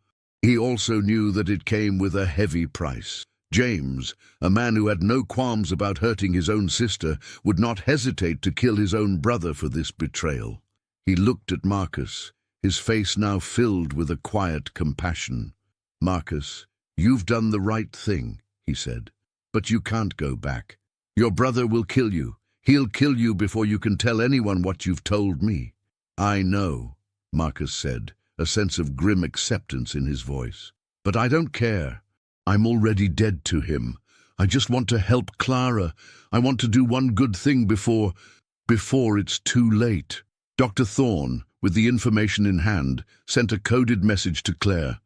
He also knew that it came with a heavy price. James, a man who had no qualms about hurting his own sister, would not hesitate to kill his own brother for this betrayal. He looked at Marcus, his face now filled with a quiet compassion. "Marcus, you've done the right thing," he said, "but you can't go back. Your brother will kill you. He'll kill you before you can tell anyone what you've told me." "I know," Marcus said, a sense of grim acceptance in his voice. "But I don't care. I'm already dead to him. I just want to help Clara. I want to do one good thing before it's too late." Dr. Thorne, with the information in hand, sent a coded message to Claire.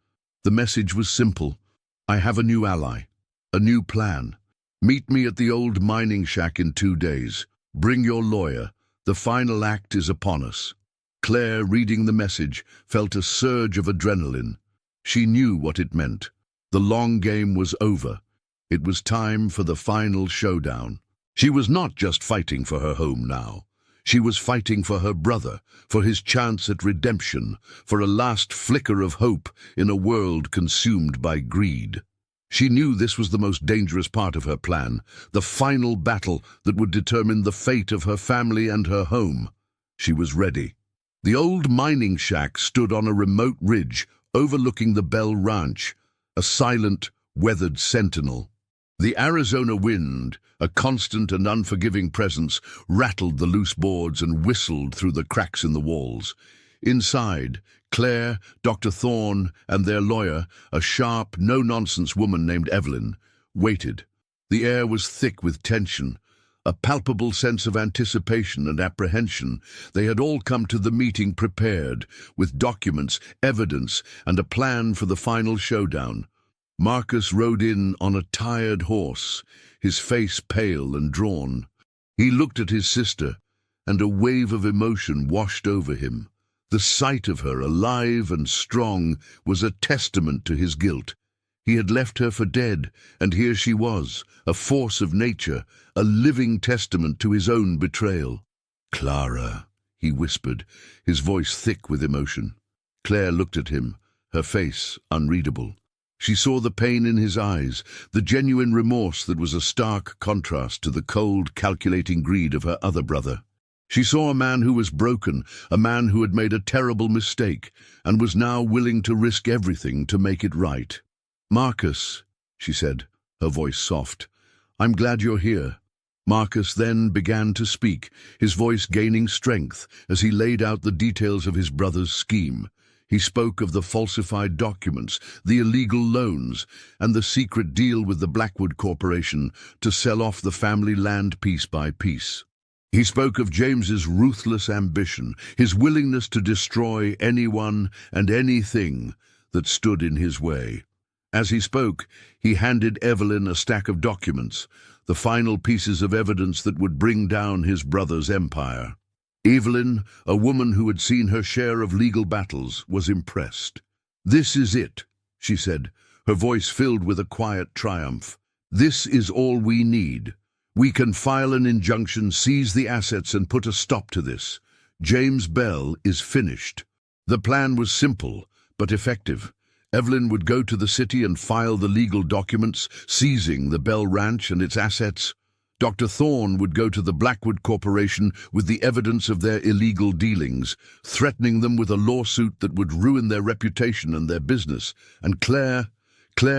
The message was simple. "I have a new ally, a new plan. Meet me at the old mining shack in 2 days. Bring your lawyer. The final act is upon us." Claire, reading the message, felt a surge of adrenaline. She knew what it meant. The long game was over. It was time for the final showdown. She was not just fighting for her home now. She was fighting for her brother, for his chance at redemption, for a last flicker of hope in a world consumed by greed. She knew this was the most dangerous part of her plan, the final battle that would determine the fate of her family and her home. She was ready. The old mining shack stood on a remote ridge overlooking the Bell Ranch, a silent, weathered sentinel. The Arizona wind, a constant and unforgiving presence, rattled the loose boards and whistled through the cracks in the walls. Inside, Claire, Dr. Thorne, and their lawyer, a sharp, no-nonsense woman named Evelyn, waited. The air was thick with tension, a palpable sense of anticipation and apprehension. They had all come to the meeting prepared, with documents, evidence, and a plan for the final showdown. Marcus rode in on a tired horse, his face pale and drawn. He looked at his sister, and a wave of emotion washed over him. The sight of her, alive and strong, was a testament to his guilt. He had left her for dead, and here she was, a force of nature, a living testament to his own betrayal. "Clara," he whispered, his voice thick with emotion. Claire looked at him, her face unreadable. She saw the pain in his eyes, the genuine remorse that was a stark contrast to the cold, calculating greed of her other brother. She saw a man who was broken, a man who had made a terrible mistake, and was now willing to risk everything to make it right. "Marcus," she said, her voice soft, "I'm glad you're here." Marcus then began to speak, his voice gaining strength as he laid out the details of his brother's scheme. He spoke of the falsified documents, the illegal loans, and the secret deal with the Blackwood Corporation to sell off the family land piece by piece. He spoke of James's ruthless ambition, his willingness to destroy anyone and anything that stood in his way. As he spoke, he handed Evelyn a stack of documents, the final pieces of evidence that would bring down his brother's empire. Evelyn, a woman who had seen her share of legal battles, was impressed. "This is it," she said, her voice filled with a quiet triumph. "This is all we need. We can file an injunction, seize the assets, and put a stop to this. James Bell is finished." The plan was simple, but effective. Evelyn would go to the city and file the legal documents, seizing the Bell Ranch and its assets. Dr. Thorne would go to the Blackwood Corporation with the evidence of their illegal dealings, threatening them with a lawsuit that would ruin their reputation and their business. And Claire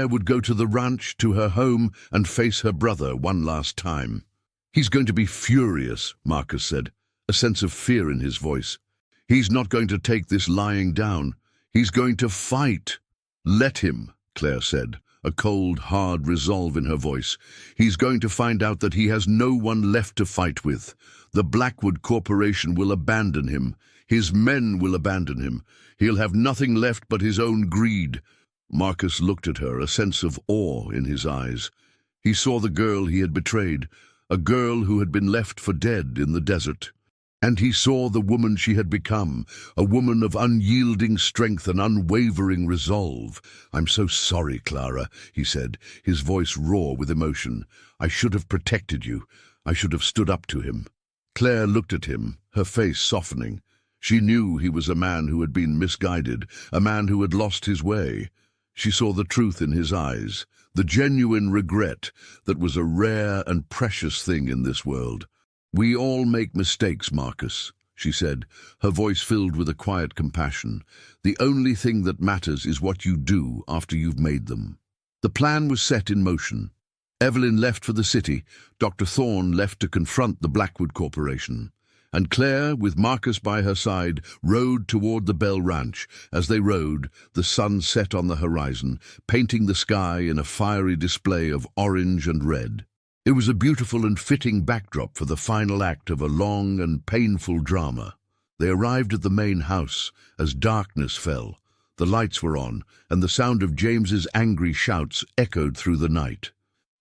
would go to the ranch, to her home, and face her brother one last time. "He's going to be furious," Marcus said, a sense of fear in his voice. "He's not going to take this lying down. He's going to fight." "Let him," Claire said, a cold, hard resolve in her voice. "He's going to find out that he has no one left to fight with. The Blackwood Corporation will abandon him. His men will abandon him. He'll have nothing left but his own greed." Marcus looked at her, a sense of awe in his eyes. He saw the girl he had betrayed, a girl who had been left for dead in the desert. And he saw the woman she had become, a woman of unyielding strength and unwavering resolve. "I'm so sorry, Clara," he said, his voice raw with emotion. "I should have protected you. I should have stood up to him." Claire looked at him, her face softening. She knew he was a man who had been misguided, a man who had lost his way. She saw the truth in his eyes, the genuine regret that was a rare and precious thing in this world. "We all make mistakes, Marcus," she said, her voice filled with a quiet compassion. "The only thing that matters is what you do after you've made them." The plan was set in motion. Evelyn left for the city, Dr. Thorne left to confront the Blackwood Corporation, and Claire, with Marcus by her side, rode toward the Bell Ranch. As they rode, the sun set on the horizon, painting the sky in a fiery display of orange and red. It was a beautiful and fitting backdrop for the final act of a long and painful drama. They arrived at the main house as darkness fell. The lights were on, and the sound of James's angry shouts echoed through the night.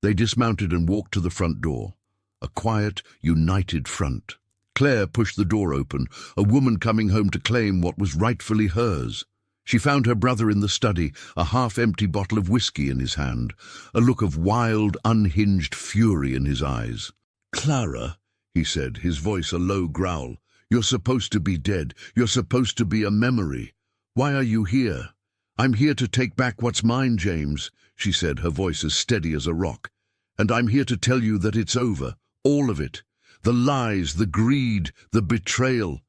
They dismounted and walked to the front door. A quiet, united front. Claire pushed the door open, a woman coming home to claim what was rightfully hers. She found her brother in the study, a half-empty bottle of whiskey in his hand, a look of wild, unhinged fury in his eyes. "Clara," he said, his voice a low growl, "you're supposed to be dead. You're supposed to be a memory. Why are you here?" "I'm here to take back what's mine, James," she said, her voice as steady as a rock. "And I'm here to tell you that it's over, all of it. The lies, the greed, the betrayal.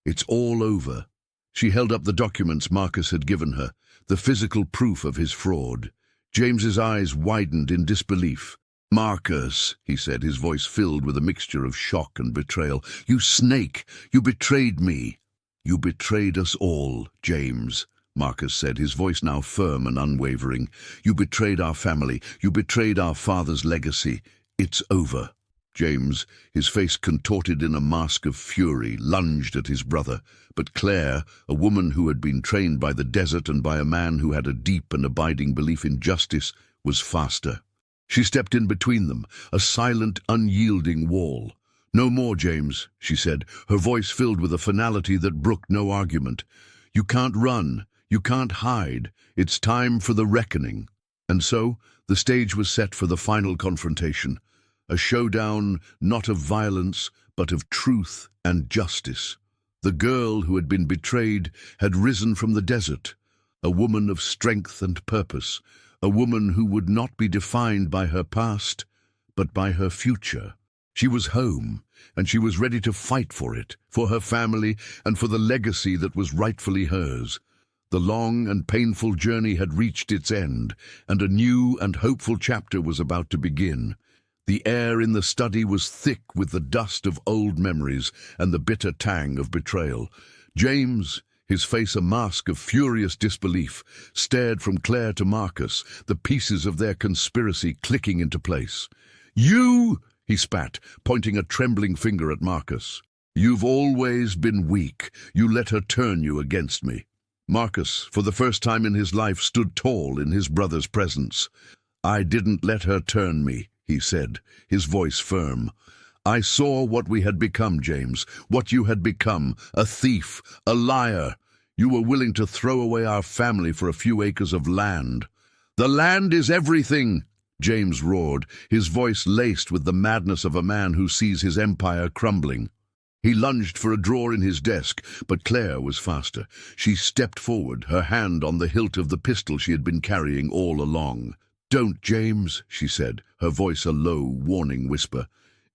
It's all over." She held up the documents Marcus had given her, the physical proof of his fraud. James's eyes widened in disbelief. "Marcus," he said, his voice filled with a mixture of shock and betrayal. "You snake! You betrayed me!" "You betrayed us all, James," Marcus said, his voice now firm and unwavering. "You betrayed our family. You betrayed our father's legacy. It's over." James, his face contorted in a mask of fury, lunged at his brother. But Claire, a woman who had been trained by the desert and by a man who had a deep and abiding belief in justice, was faster. She stepped in between them, a silent, unyielding wall. "No more, James," she said, her voice filled with a finality that brooked no argument. "You can't run. You can't hide. It's time for the reckoning." And so, the stage was set for the final confrontation. A showdown not of violence, but of truth and justice. The girl who had been betrayed had risen from the desert, a woman of strength and purpose, a woman who would not be defined by her past, but by her future. She was home, and she was ready to fight for it, for her family, and for the legacy that was rightfully hers. The long and painful journey had reached its end, and a new and hopeful chapter was about to begin. The air in the study was thick with the dust of old memories and the bitter tang of betrayal. James, his face a mask of furious disbelief, stared from Claire to Marcus, the pieces of their conspiracy clicking into place. "You!" he spat, pointing a trembling finger at Marcus. "You've always been weak. You let her turn you against me." Marcus, for the first time in his life, stood tall in his brother's presence. "I didn't let her turn me," he said, his voice firm. "I saw what we had become, James, what you had become, a thief, a liar. You were willing to throw away our family for a few acres of land." "The land is everything," James roared, his voice laced with the madness of a man who sees his empire crumbling. He lunged for a drawer in his desk, but Claire was faster. She stepped forward, her hand on the hilt of the pistol she had been carrying all along. "Don't, James," she said, her voice a low, warning whisper.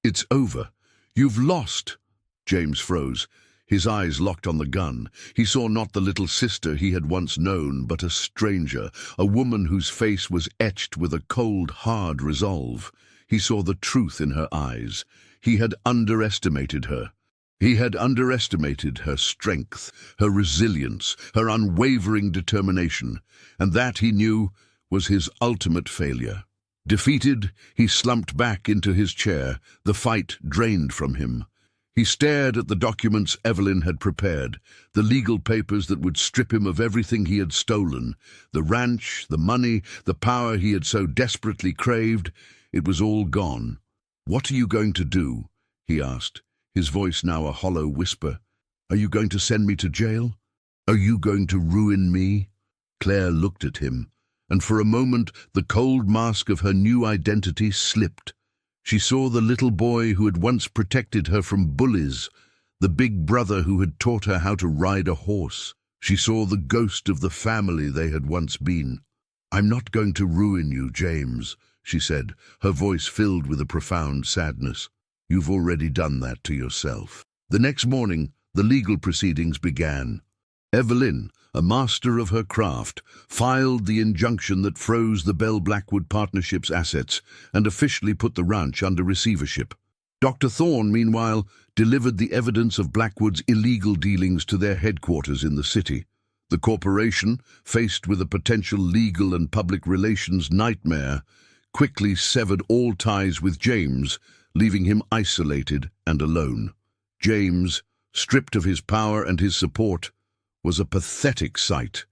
"It's over. You've lost." James froze, his eyes locked on the gun. He saw not the little sister he had once known, but a stranger, a woman whose face was etched with a cold, hard resolve. He saw the truth in her eyes. He had underestimated her. He had underestimated her strength, her resilience, her unwavering determination, and that, he knew, was his ultimate failure. Defeated, he slumped back into his chair, the fight drained from him. He stared at the documents Evelyn had prepared, the legal papers that would strip him of everything he had stolen, the ranch, the money, the power he had so desperately craved. It was all gone. "What are you going to do?" he asked, his voice now a hollow whisper. "Are you going to send me to jail? Are you going to ruin me?" Claire looked at him, and for a moment the cold mask of her new identity slipped. She saw the little boy who had once protected her from bullies, the big brother who had taught her how to ride a horse. She saw the ghost of the family they had once been. "I'm not going to ruin you, James," she said, her voice filled with a profound sadness. "You've already done that to yourself." The next morning, the legal proceedings began. Evelyn, a master of her craft, filed the injunction that froze the Bell-Blackwood Partnership's assets and officially put the ranch under receivership. Dr. Thorne, meanwhile, delivered the evidence of Blackwood's illegal dealings to their headquarters in the city. The corporation, faced with a potential legal and public relations nightmare, quickly severed all ties with James, leaving him isolated and alone. James, stripped of his power and his support, was a pathetic sight.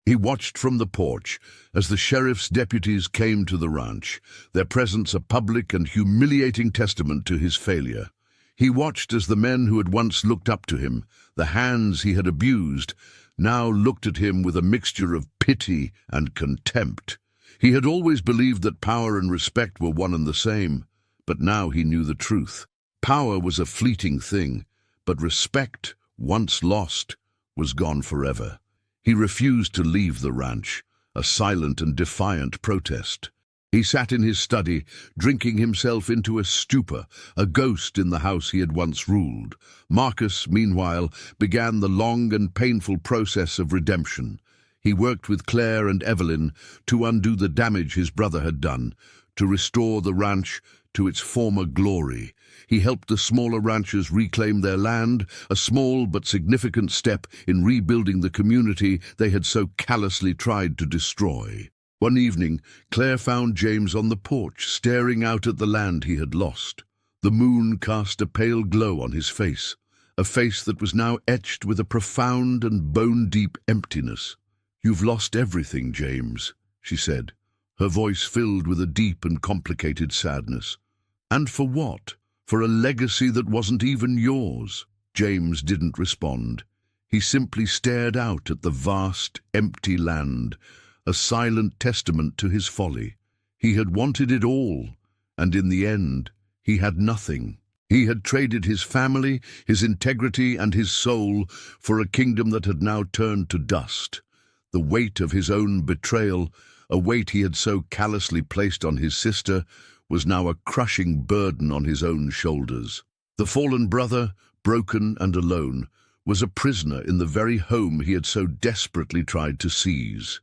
He watched from the porch as the sheriff's deputies came to the ranch, their presence a public and humiliating testament to his failure. He watched as the men who had once looked up to him, the hands he had abused, now looked at him with a mixture of pity and contempt. He had always believed that power and respect were one and the same, but now he knew the truth. Power was a fleeting thing, but respect, once lost, was gone forever. He refused to leave the ranch, a silent and defiant protest. He sat in his study, drinking himself into a stupor, a ghost in the house he had once ruled. Marcus, meanwhile, began the long and painful process of redemption. He worked with Claire and Evelyn to undo the damage his brother had done, to restore the ranch to its former glory. He helped the smaller ranchers reclaim their land, a small but significant step in rebuilding the community they had so callously tried to destroy. One evening, Claire found James on the porch, staring out at the land he had lost. The moon cast a pale glow on his face, a face that was now etched with a profound and bone-deep emptiness. "You've lost everything, James," she said, her voice filled with a deep and complicated sadness. "And for what? For a legacy that wasn't even yours." James didn't respond. He simply stared out at the vast, empty land, a silent testament to his folly. He had wanted it all, and in the end, he had nothing. He had traded his family, his integrity, and his soul for a kingdom that had now turned to dust. The weight of his own betrayal, a weight he had so callously placed on his sister, was now a crushing burden on his own shoulders. The fallen brother, broken and alone, was a prisoner in the very home he had so desperately tried to seize.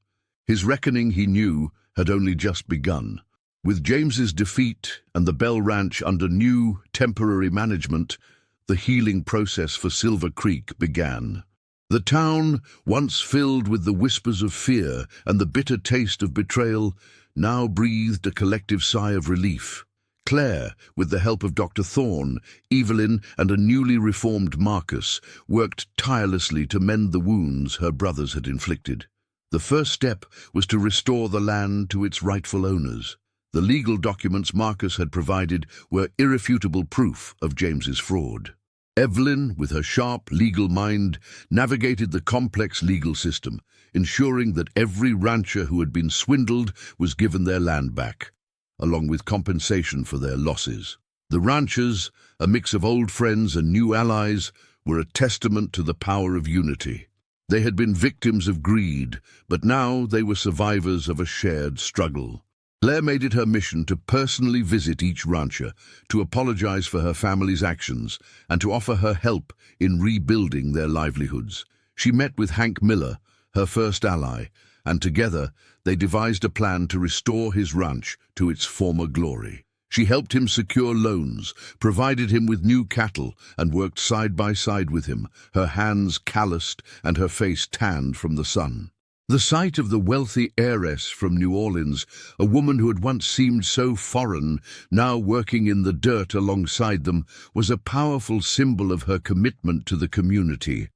His reckoning, he knew, had only just begun. With James's defeat and the Bell Ranch under new, temporary management, the healing process for Silver Creek began. The town, once filled with the whispers of fear and the bitter taste of betrayal, now breathed a collective sigh of relief. Claire, with the help of Dr. Thorne, Evelyn, and a newly reformed Marcus, worked tirelessly to mend the wounds her brothers had inflicted. The first step was to restore the land to its rightful owners. The legal documents Marcus had provided were irrefutable proof of James's fraud. Evelyn, with her sharp legal mind, navigated the complex legal system, ensuring that every rancher who had been swindled was given their land back, along with compensation for their losses. The ranchers, a mix of old friends and new allies, were a testament to the power of unity. They had been victims of greed, but now they were survivors of a shared struggle. Claire made it her mission to personally visit each rancher, to apologize for her family's actions, and to offer her help in rebuilding their livelihoods. She met with Hank Miller, her first ally, and together they devised a plan to restore his ranch to its former glory. She helped him secure loans, provided him with new cattle, and worked side by side with him, her hands calloused and her face tanned from the sun. The sight of the wealthy heiress from New Orleans, a woman who had once seemed so foreign, now working in the dirt alongside them, was a powerful symbol of her commitment to the community.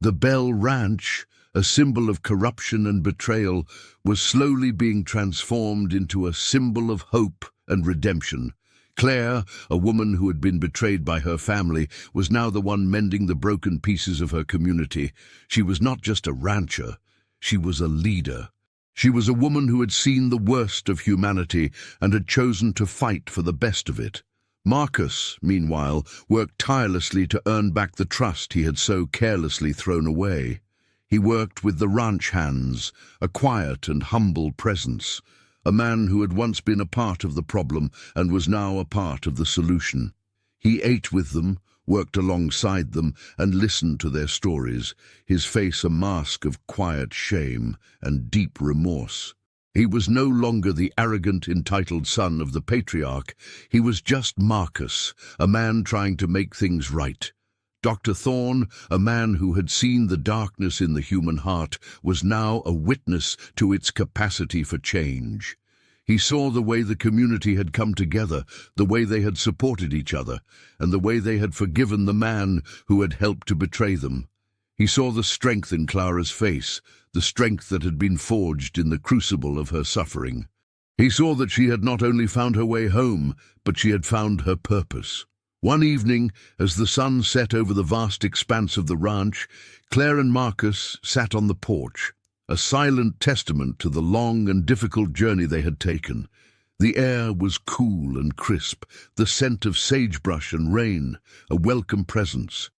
The Bell Ranch, a symbol of corruption and betrayal, was slowly being transformed into a symbol of hope and redemption. Claire, a woman who had been betrayed by her family, was now the one mending the broken pieces of her community. She was not just a rancher, she was a leader. She was a woman who had seen the worst of humanity and had chosen to fight for the best of it. Marcus, meanwhile, worked tirelessly to earn back the trust he had so carelessly thrown away. He worked with the ranch hands, a quiet and humble presence, a man who had once been a part of the problem and was now a part of the solution. He ate with them, worked alongside them, and listened to their stories, his face a mask of quiet shame and deep remorse. He was no longer the arrogant, entitled son of the patriarch. He was just Marcus, a man trying to make things right. Dr. Thorne, a man who had seen the darkness in the human heart, was now a witness to its capacity for change. He saw the way the community had come together, the way they had supported each other, and the way they had forgiven the man who had helped to betray them. He saw the strength in Clara's face, the strength that had been forged in the crucible of her suffering. He saw that she had not only found her way home, but she had found her purpose. One evening, as the sun set over the vast expanse of the ranch, Claire and Marcus sat on the porch, a silent testament to the long and difficult journey they had taken. The air was cool and crisp, the scent of sagebrush and rain, a welcome presence.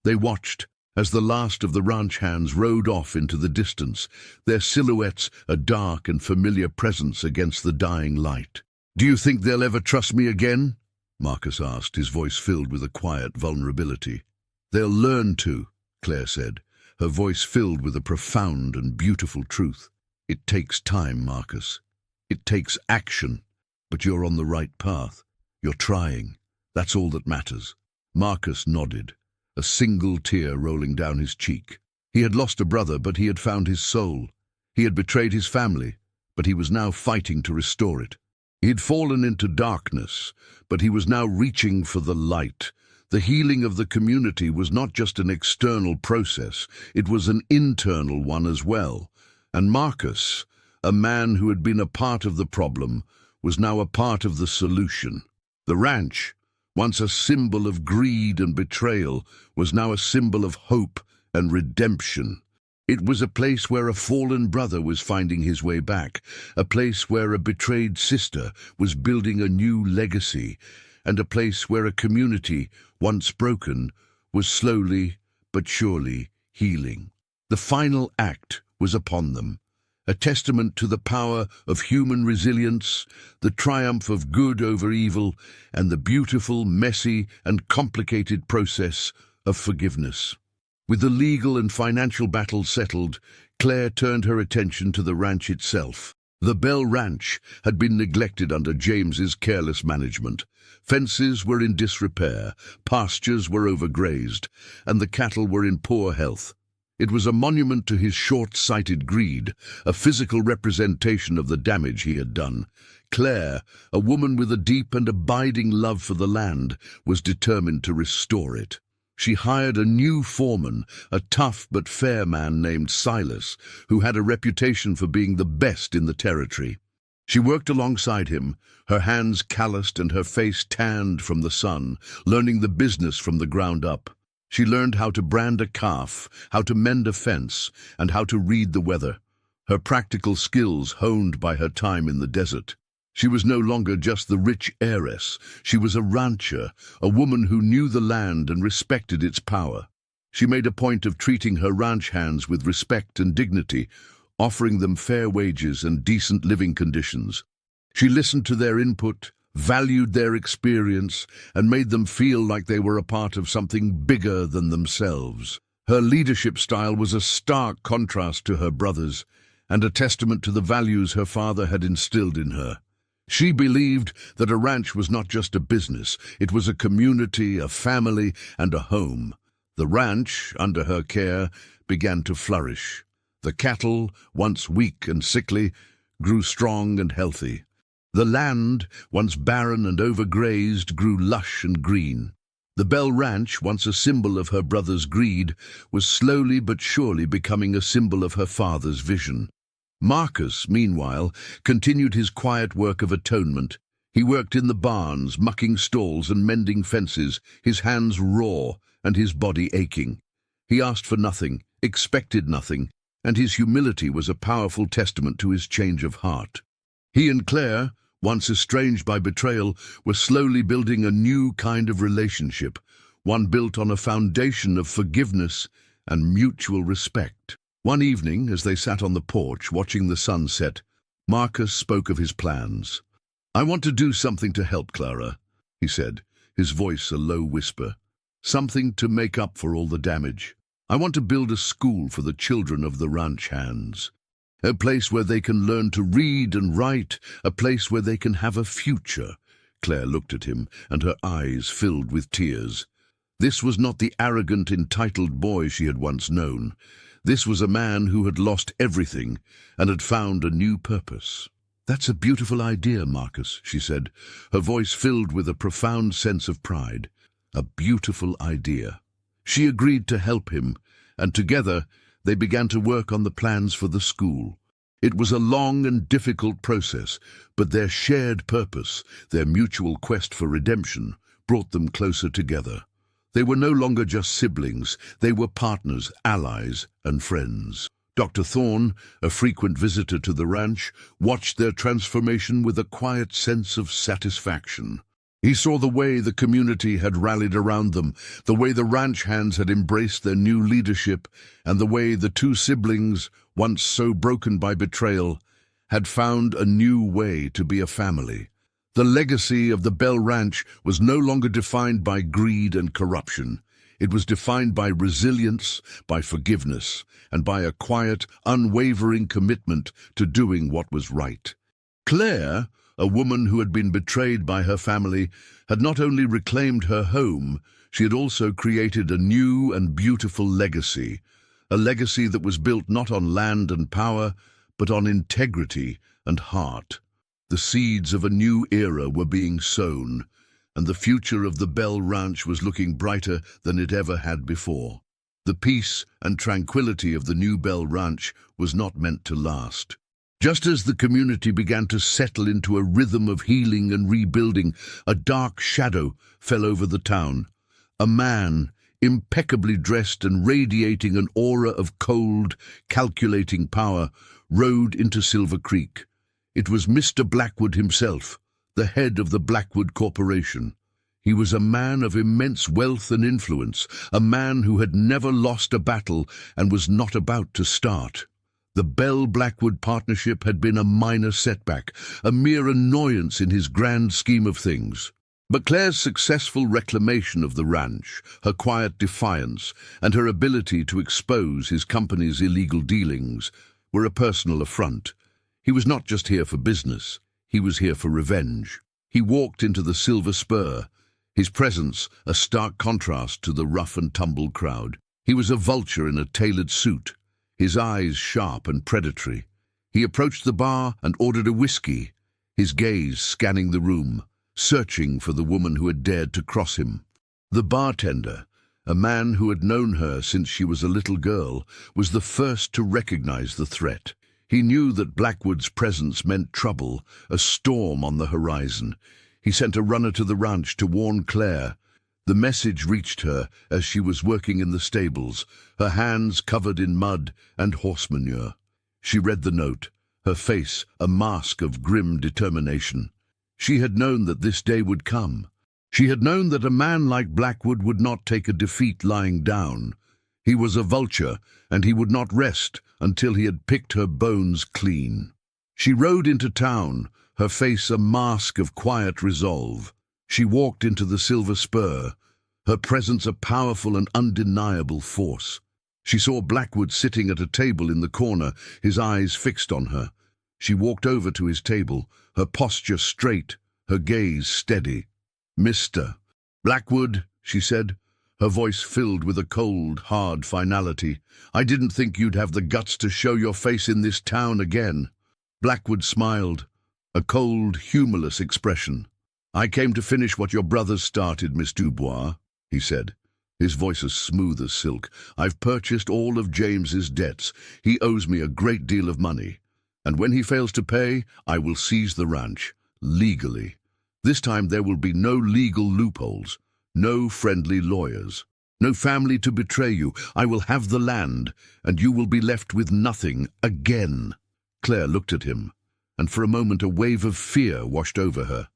They watched, As the last of the ranch hands rode off into the distance, their silhouettes a dark and familiar presence against the dying light. "Do you think they'll ever trust me again?" Marcus asked, his voice filled with a quiet vulnerability. "They'll learn to," Claire said, her voice filled with a profound and beautiful truth. "It takes time, Marcus. It takes action. But you're on the right path. You're trying. That's all that matters." Marcus nodded, a single tear rolling down his cheek. He had lost a brother, but he had found his soul. He had betrayed his family, but he was now fighting to restore it. He had fallen into darkness, but he was now reaching for the light. The healing of the community was not just an external process, it was an internal one as well. And Marcus, a man who had been a part of the problem, was now a part of the solution. The ranch, once a symbol of greed and betrayal, was now a symbol of hope and redemption. It was a place where a fallen brother was finding his way back, a place where a betrayed sister was building a new legacy, and a place where a community, once broken, was slowly but surely healing. The final act was upon them, a testament to the power of human resilience, the triumph of good over evil, and the beautiful, messy, and complicated process of forgiveness. With the legal and financial battle settled, Claire turned her attention to the ranch itself. The Bell Ranch had been neglected under James's careless management. Fences were in disrepair, pastures were overgrazed, and the cattle were in poor health. It was a monument to his short-sighted greed, a physical representation of the damage he had done. Claire, a woman with a deep and abiding love for the land, was determined to restore it. She hired a new foreman, a tough but fair man named Silas, who had a reputation for being the best in the territory. She worked alongside him, her hands calloused and her face tanned from the sun, learning the business from the ground up. She learned how to brand a calf, how to mend a fence, and how to read the weather, her practical skills honed by her time in the desert. She was no longer just the rich heiress. She was a rancher, a woman who knew the land and respected its power. She made a point of treating her ranch hands with respect and dignity, offering them fair wages and decent living conditions. She listened to their input, valued their experience, and made them feel like they were a part of something bigger than themselves. Her leadership style was a stark contrast to her brother's, and a testament to the values her father had instilled in her. She believed that a ranch was not just a business, it was a community, a family, and a home. The ranch, under her care, began to flourish. The cattle, once weak and sickly, grew strong and healthy. The land, once barren and overgrazed, grew lush and green. The Bell Ranch, once a symbol of her brother's greed, was slowly but surely becoming a symbol of her father's vision. Marcus, meanwhile, continued his quiet work of atonement. He worked in the barns, mucking stalls and mending fences, his hands raw and his body aching. He asked for nothing, expected nothing, and his humility was a powerful testament to his change of heart. He and Claire, once estranged by betrayal, were slowly building a new kind of relationship, one built on a foundation of forgiveness and mutual respect. One evening, as they sat on the porch watching the sun set, Marcus spoke of his plans. "I want to do something to help Clara," he said, his voice a low whisper. "Something to make up for all the damage. I want to build a school for the children of the ranch hands. A place where they can learn to read and write, a place where they can have a future." Claire looked at him, and her eyes filled with tears. This was not the arrogant, entitled boy she had once known. This was a man who had lost everything and had found a new purpose. "That's a beautiful idea, Marcus," she said, her voice filled with a profound sense of pride. A beautiful idea. She agreed to help him, and together they began to work on the plans for the school. It was a long and difficult process, but their shared purpose, their mutual quest for redemption, brought them closer together. They were no longer just siblings, they were partners, allies, and friends. Dr. Thorne, a frequent visitor to the ranch, watched their transformation with a quiet sense of satisfaction. He saw the way the community had rallied around them, the way the ranch hands had embraced their new leadership, and the way the two siblings, once so broken by betrayal, had found a new way to be a family. The legacy of the Bell Ranch was no longer defined by greed and corruption. It was defined by resilience, by forgiveness, and by a quiet, unwavering commitment to doing what was right. Claire, a woman who had been betrayed by her family, had not only reclaimed her home, she had also created a new and beautiful legacy, a legacy that was built not on land and power, but on integrity and heart. The seeds of a new era were being sown, and the future of the Bell Ranch was looking brighter than it ever had before. The peace and tranquility of the new Bell Ranch was not meant to last. Just as the community began to settle into a rhythm of healing and rebuilding, a dark shadow fell over the town. A man, impeccably dressed and radiating an aura of cold, calculating power, rode into Silver Creek. It was Mr. Blackwood himself, the head of the Blackwood Corporation. He was a man of immense wealth and influence, a man who had never lost a battle and was not about to start. The Bell-Blackwood partnership had been a minor setback, a mere annoyance in his grand scheme of things. But Claire's successful reclamation of the ranch, her quiet defiance, and her ability to expose his company's illegal dealings were a personal affront. He was not just here for business, he was here for revenge. He walked into the Silver Spur, his presence a stark contrast to the rough-and-tumble crowd. He was a vulture in a tailored suit, his eyes sharp and predatory. He approached the bar and ordered a whiskey, his gaze scanning the room, searching for the woman who had dared to cross him. The bartender, a man who had known her since she was a little girl, was the first to recognize the threat. He knew that Blackwood's presence meant trouble, a storm on the horizon. He sent a runner to the ranch to warn Claire. The message reached her as she was working in the stables, her hands covered in mud and horse manure. She read the note, her face a mask of grim determination. She had known that this day would come. She had known that a man like Blackwood would not take a defeat lying down. He was a vulture, and he would not rest until he had picked her bones clean. She rode into town, her face a mask of quiet resolve. She walked into the Silver Spur, her presence a powerful and undeniable force. She saw Blackwood sitting at a table in the corner, his eyes fixed on her. She walked over to his table, her posture straight, her gaze steady. "Mr. Blackwood," she said, her voice filled with a cold, hard finality. "I didn't think you'd have the guts to show your face in this town again." Blackwood smiled, a cold, humorless expression. "I came to finish what your brothers started, Miss Dubois," he said, his voice as smooth as silk. "I've purchased all of James's debts. He owes me a great deal of money. And when he fails to pay, I will seize the ranch, legally. This time there will be no legal loopholes, no friendly lawyers, no family to betray you. I will have the land, and you will be left with nothing again." Claire looked at him, and for a moment a wave of fear washed over her.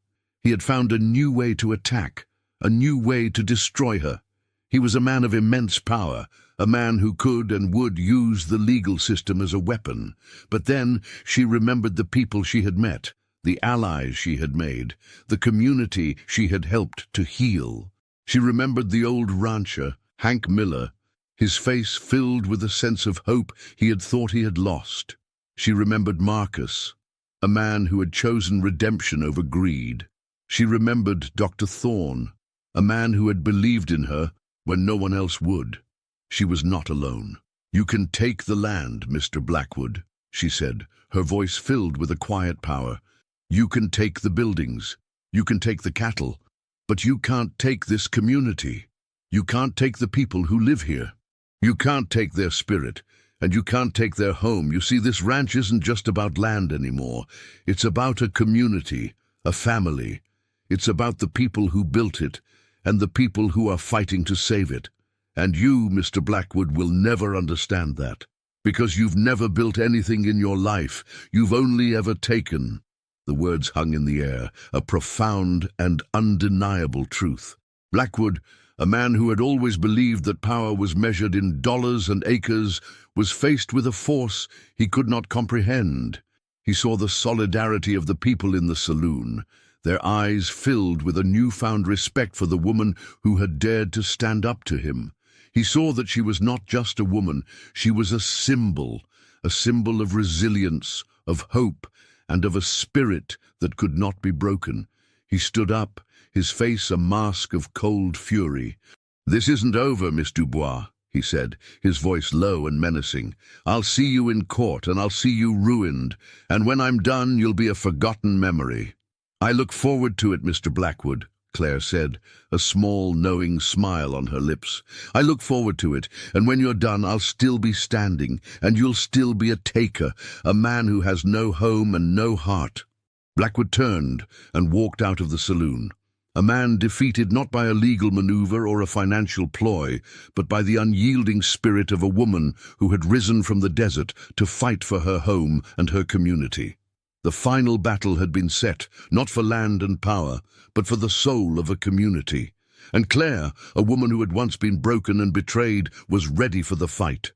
He had found a new way to attack, a new way to destroy her. He was a man of immense power, a man who could and would use the legal system as a weapon. But then she remembered the people she had met, the allies she had made, the community she had helped to heal. She remembered the old rancher, Hank Miller, his face filled with a sense of hope he had thought he had lost. She remembered Marcus, a man who had chosen redemption over greed. She remembered Dr. Thorne, a man who had believed in her when no one else would. She was not alone. "You can take the land, Mr. Blackwood," she said, her voice filled with a quiet power. "You can take the buildings. You can take the cattle. But you can't take this community. You can't take the people who live here. You can't take their spirit, and you can't take their home. You see, this ranch isn't just about land anymore. It's about a community, a family. It's about the people who built it, and the people who are fighting to save it. And you, Mr. Blackwood, will never understand that, because you've never built anything in your life. You've only ever taken. The words hung in the air, a profound and undeniable truth. Blackwood, a man who had always believed that power was measured in dollars and acres, was faced with a force he could not comprehend. He saw the solidarity of the people in the saloon, their eyes filled with a newfound respect for the woman who had dared to stand up to him. He saw that she was not just a woman, she was a symbol of resilience, of hope, and of a spirit that could not be broken. He stood up, his face a mask of cold fury. "This isn't over, Miss Dubois," he said, his voice low and menacing. "I'll see you in court, and I'll see you ruined, and when I'm done, you'll be a forgotten memory." "I look forward to it, Mr. Blackwood," Claire said, a small, knowing smile on her lips. "I look forward to it, and when you're done, I'll still be standing, and you'll still be a taker, a man who has no home and no heart." Blackwood turned and walked out of the saloon, a man defeated not by a legal maneuver or a financial ploy, but by the unyielding spirit of a woman who had risen from the desert to fight for her home and her community. The final battle had been set, not for land and power, but for the soul of a community. And Claire, a woman who had once been broken and betrayed, was ready for the fight.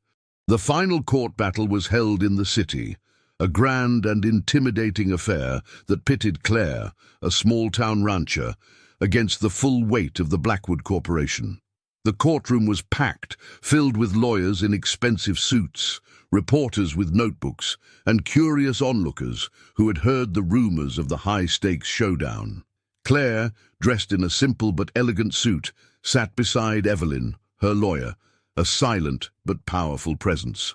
The final court battle was held in the city, a grand and intimidating affair that pitted Claire, a small-town rancher, against the full weight of the Blackwood Corporation. The courtroom was packed, filled with lawyers in expensive suits, reporters with notebooks, and curious onlookers who had heard the rumors of the high-stakes showdown. Claire, dressed in a simple but elegant suit, sat beside Evelyn, her lawyer, a silent but powerful presence.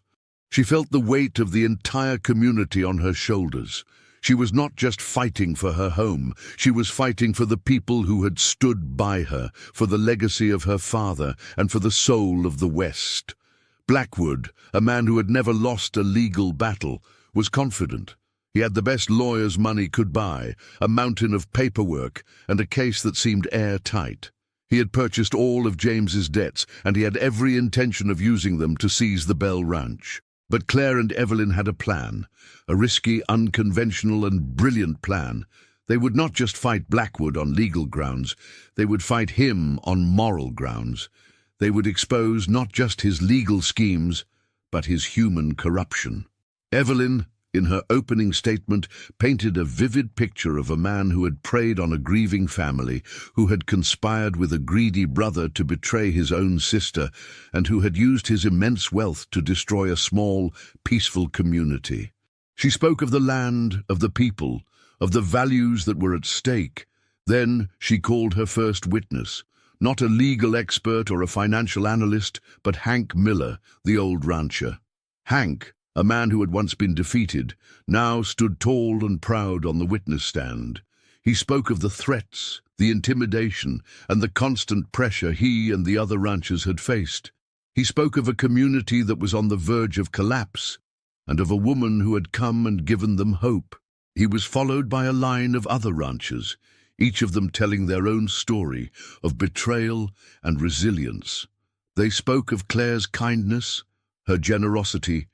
She felt the weight of the entire community on her shoulders. She was not just fighting for her home, she was fighting for the people who had stood by her, for the legacy of her father, and for the soul of the West. Blackwood, a man who had never lost a legal battle, was confident. He had the best lawyers money could buy, a mountain of paperwork, and a case that seemed airtight. He had purchased all of James's debts, and he had every intention of using them to seize the Bell Ranch. But Claire and Evelyn had a plan, a risky, unconventional and brilliant plan. They would not just fight Blackwood on legal grounds, they would fight him on moral grounds. They would expose not just his legal schemes, but his human corruption. Evelyn, in her opening statement, painted a vivid picture of a man who had preyed on a grieving family, who had conspired with a greedy brother to betray his own sister, and who had used his immense wealth to destroy a small, peaceful community. She spoke of the land, of the people, of the values that were at stake. Then she called her first witness, not a legal expert or a financial analyst, but Hank Miller, the old rancher. Hank, a man who had once been defeated, now stood tall and proud on the witness stand. He spoke of the threats, the intimidation, and the constant pressure he and the other ranchers had faced. He spoke of a community that was on the verge of collapse, and of a woman who had come and given them hope. He was followed by a line of other ranchers, each of them telling their own story of betrayal and resilience. They spoke of Claire's kindness, her generosity,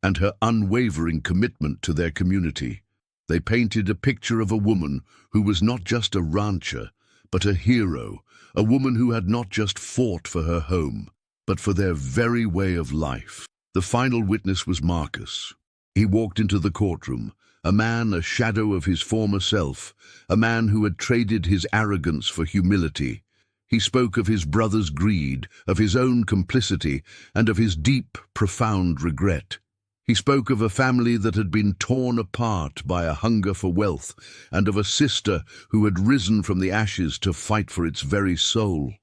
and her unwavering commitment to their community. They painted a picture of a woman who was not just a rancher, but a hero, a woman who had not just fought for her home, but for their very way of life. The final witness was Marcus. He walked into the courtroom, a man, a shadow of his former self, a man who had traded his arrogance for humility. He spoke of his brother's greed, of his own complicity, and of his deep, profound regret. He spoke of a family that had been torn apart by a hunger for wealth, and of a sister who had risen from the ashes to fight for its very soul.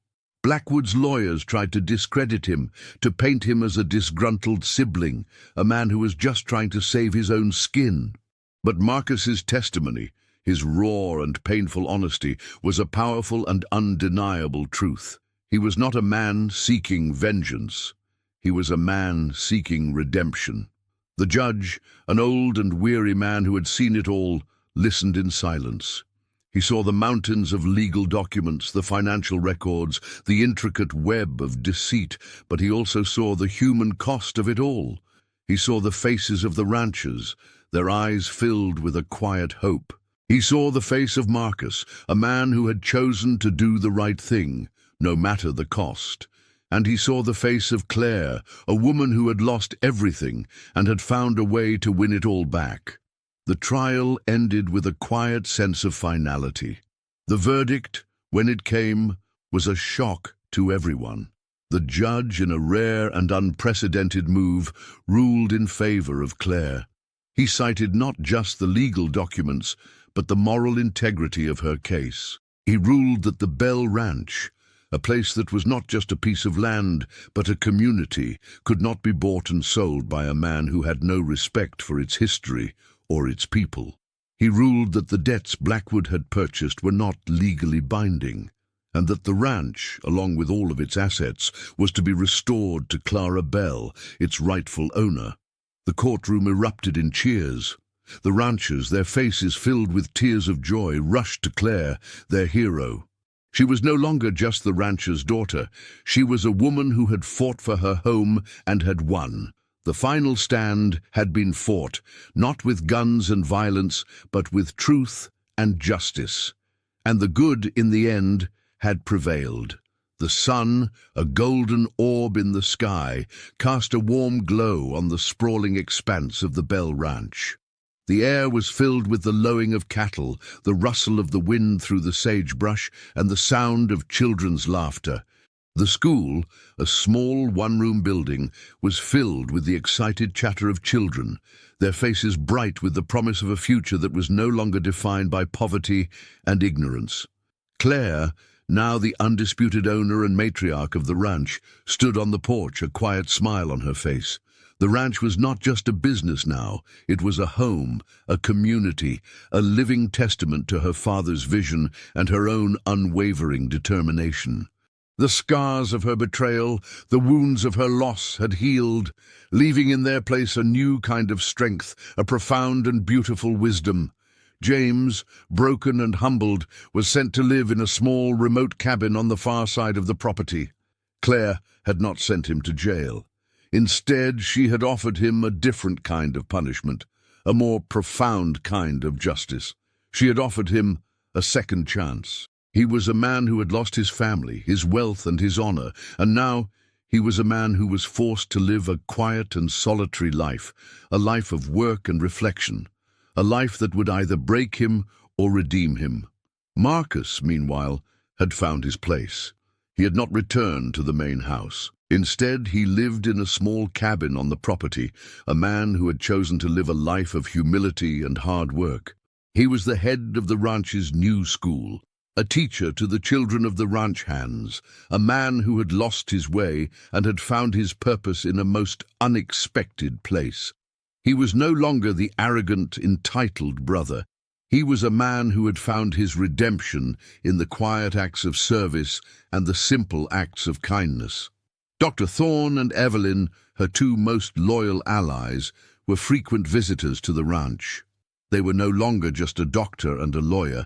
Blackwood's lawyers tried to discredit him, to paint him as a disgruntled sibling, a man who was just trying to save his own skin. But Marcus's testimony, his raw and painful honesty, was a powerful and undeniable truth. He was not a man seeking vengeance. He was a man seeking redemption. The judge, an old and weary man who had seen it all, listened in silence. He saw the mountains of legal documents, the financial records, the intricate web of deceit, but he also saw the human cost of it all. He saw the faces of the ranchers, their eyes filled with a quiet hope. He saw the face of Marcus, a man who had chosen to do the right thing, no matter the cost. And he saw the face of Claire, a woman who had lost everything and had found a way to win it all back. The trial ended with a quiet sense of finality. The verdict, when it came, was a shock to everyone. The judge, in a rare and unprecedented move, ruled in favor of Claire. He cited not just the legal documents, but the moral integrity of her case. He ruled that the Bell Ranch, a place that was not just a piece of land, but a community, could not be bought and sold by a man who had no respect for its history or its people. He ruled that the debts Blackwood had purchased were not legally binding, and that the ranch, along with all of its assets, was to be restored to Clara Bell, its rightful owner. The courtroom erupted in cheers. The ranchers, their faces filled with tears of joy, rushed to Claire, their hero. She was no longer just the rancher's daughter. She was a woman who had fought for her home and had won. The final stand had been fought, not with guns and violence, but with truth and justice. And the good, in the end, had prevailed. The sun, a golden orb in the sky, cast a warm glow on the sprawling expanse of the Bell Ranch. The air was filled with the lowing of cattle, the rustle of the wind through the sagebrush, and the sound of children's laughter. The school, a small one-room building, was filled with the excited chatter of children, their faces bright with the promise of a future that was no longer defined by poverty and ignorance. Claire, now the undisputed owner and matriarch of the ranch, stood on the porch, a quiet smile on her face. The ranch was not just a business now, it was a home, a community, a living testament to her father's vision and her own unwavering determination. The scars of her betrayal, the wounds of her loss had healed, leaving in their place a new kind of strength, a profound and beautiful wisdom. James, broken and humbled, was sent to live in a small, remote cabin on the far side of the property. Claire had not sent him to jail. Instead, she had offered him a different kind of punishment, a more profound kind of justice. She had offered him a second chance. He was a man who had lost his family, his wealth and his honor, and now he was a man who was forced to live a quiet and solitary life, a life of work and reflection, a life that would either break him or redeem him. Marcus, meanwhile, had found his place. He had not returned to the main house. Instead, he lived in a small cabin on the property, a man who had chosen to live a life of humility and hard work. He was the head of the ranch's new school, a teacher to the children of the ranch hands, a man who had lost his way and had found his purpose in a most unexpected place. He was no longer the arrogant, entitled brother. He was a man who had found his redemption in the quiet acts of service and the simple acts of kindness. Dr. Thorne and Evelyn, her two most loyal allies, were frequent visitors to the ranch. They were no longer just a doctor and a lawyer.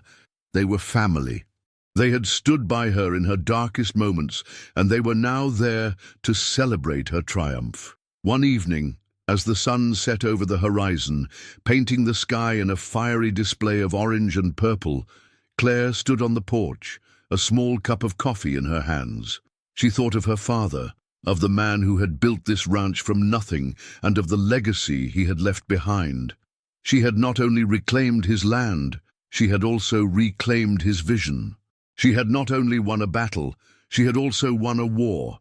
They were family. They had stood by her in her darkest moments, and they were now there to celebrate her triumph. One evening, as the sun set over the horizon, painting the sky in a fiery display of orange and purple, Claire stood on the porch, a small cup of coffee in her hands. She thought of her father, of the man who had built this ranch from nothing, and of the legacy he had left behind. She had not only reclaimed his land, she had also reclaimed his vision. She had not only won a battle, she had also won a war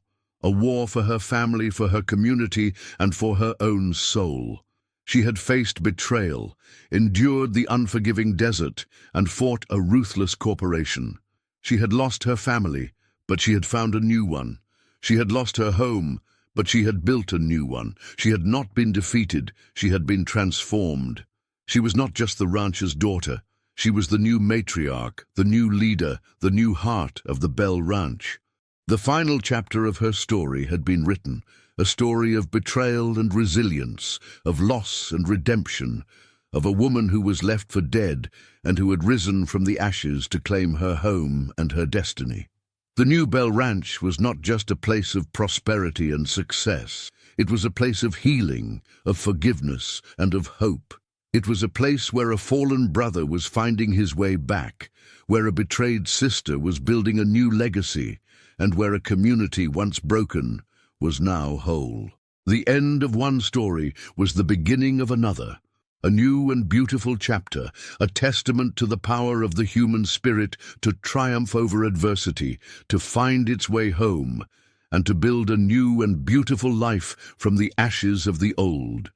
for her family, for her community, and for her own soul. She had faced betrayal, endured the unforgiving desert, and fought a ruthless corporation. She had lost her family, but she had found a new one. She had lost her home, but she had built a new one. She had not been defeated, she had been transformed. She was not just the rancher's daughter. She was the new matriarch, the new leader, the new heart of the Bell Ranch. The final chapter of her story had been written, a story of betrayal and resilience, of loss and redemption, of a woman who was left for dead and who had risen from the ashes to claim her home and her destiny. The new Bell Ranch was not just a place of prosperity and success. It was a place of healing, of forgiveness, and of hope. It was a place where a fallen brother was finding his way back, where a betrayed sister was building a new legacy, and where a community once broken was now whole. The end of one story was the beginning of another, a new and beautiful chapter, a testament to the power of the human spirit to triumph over adversity, to find its way home, and to build a new and beautiful life from the ashes of the old.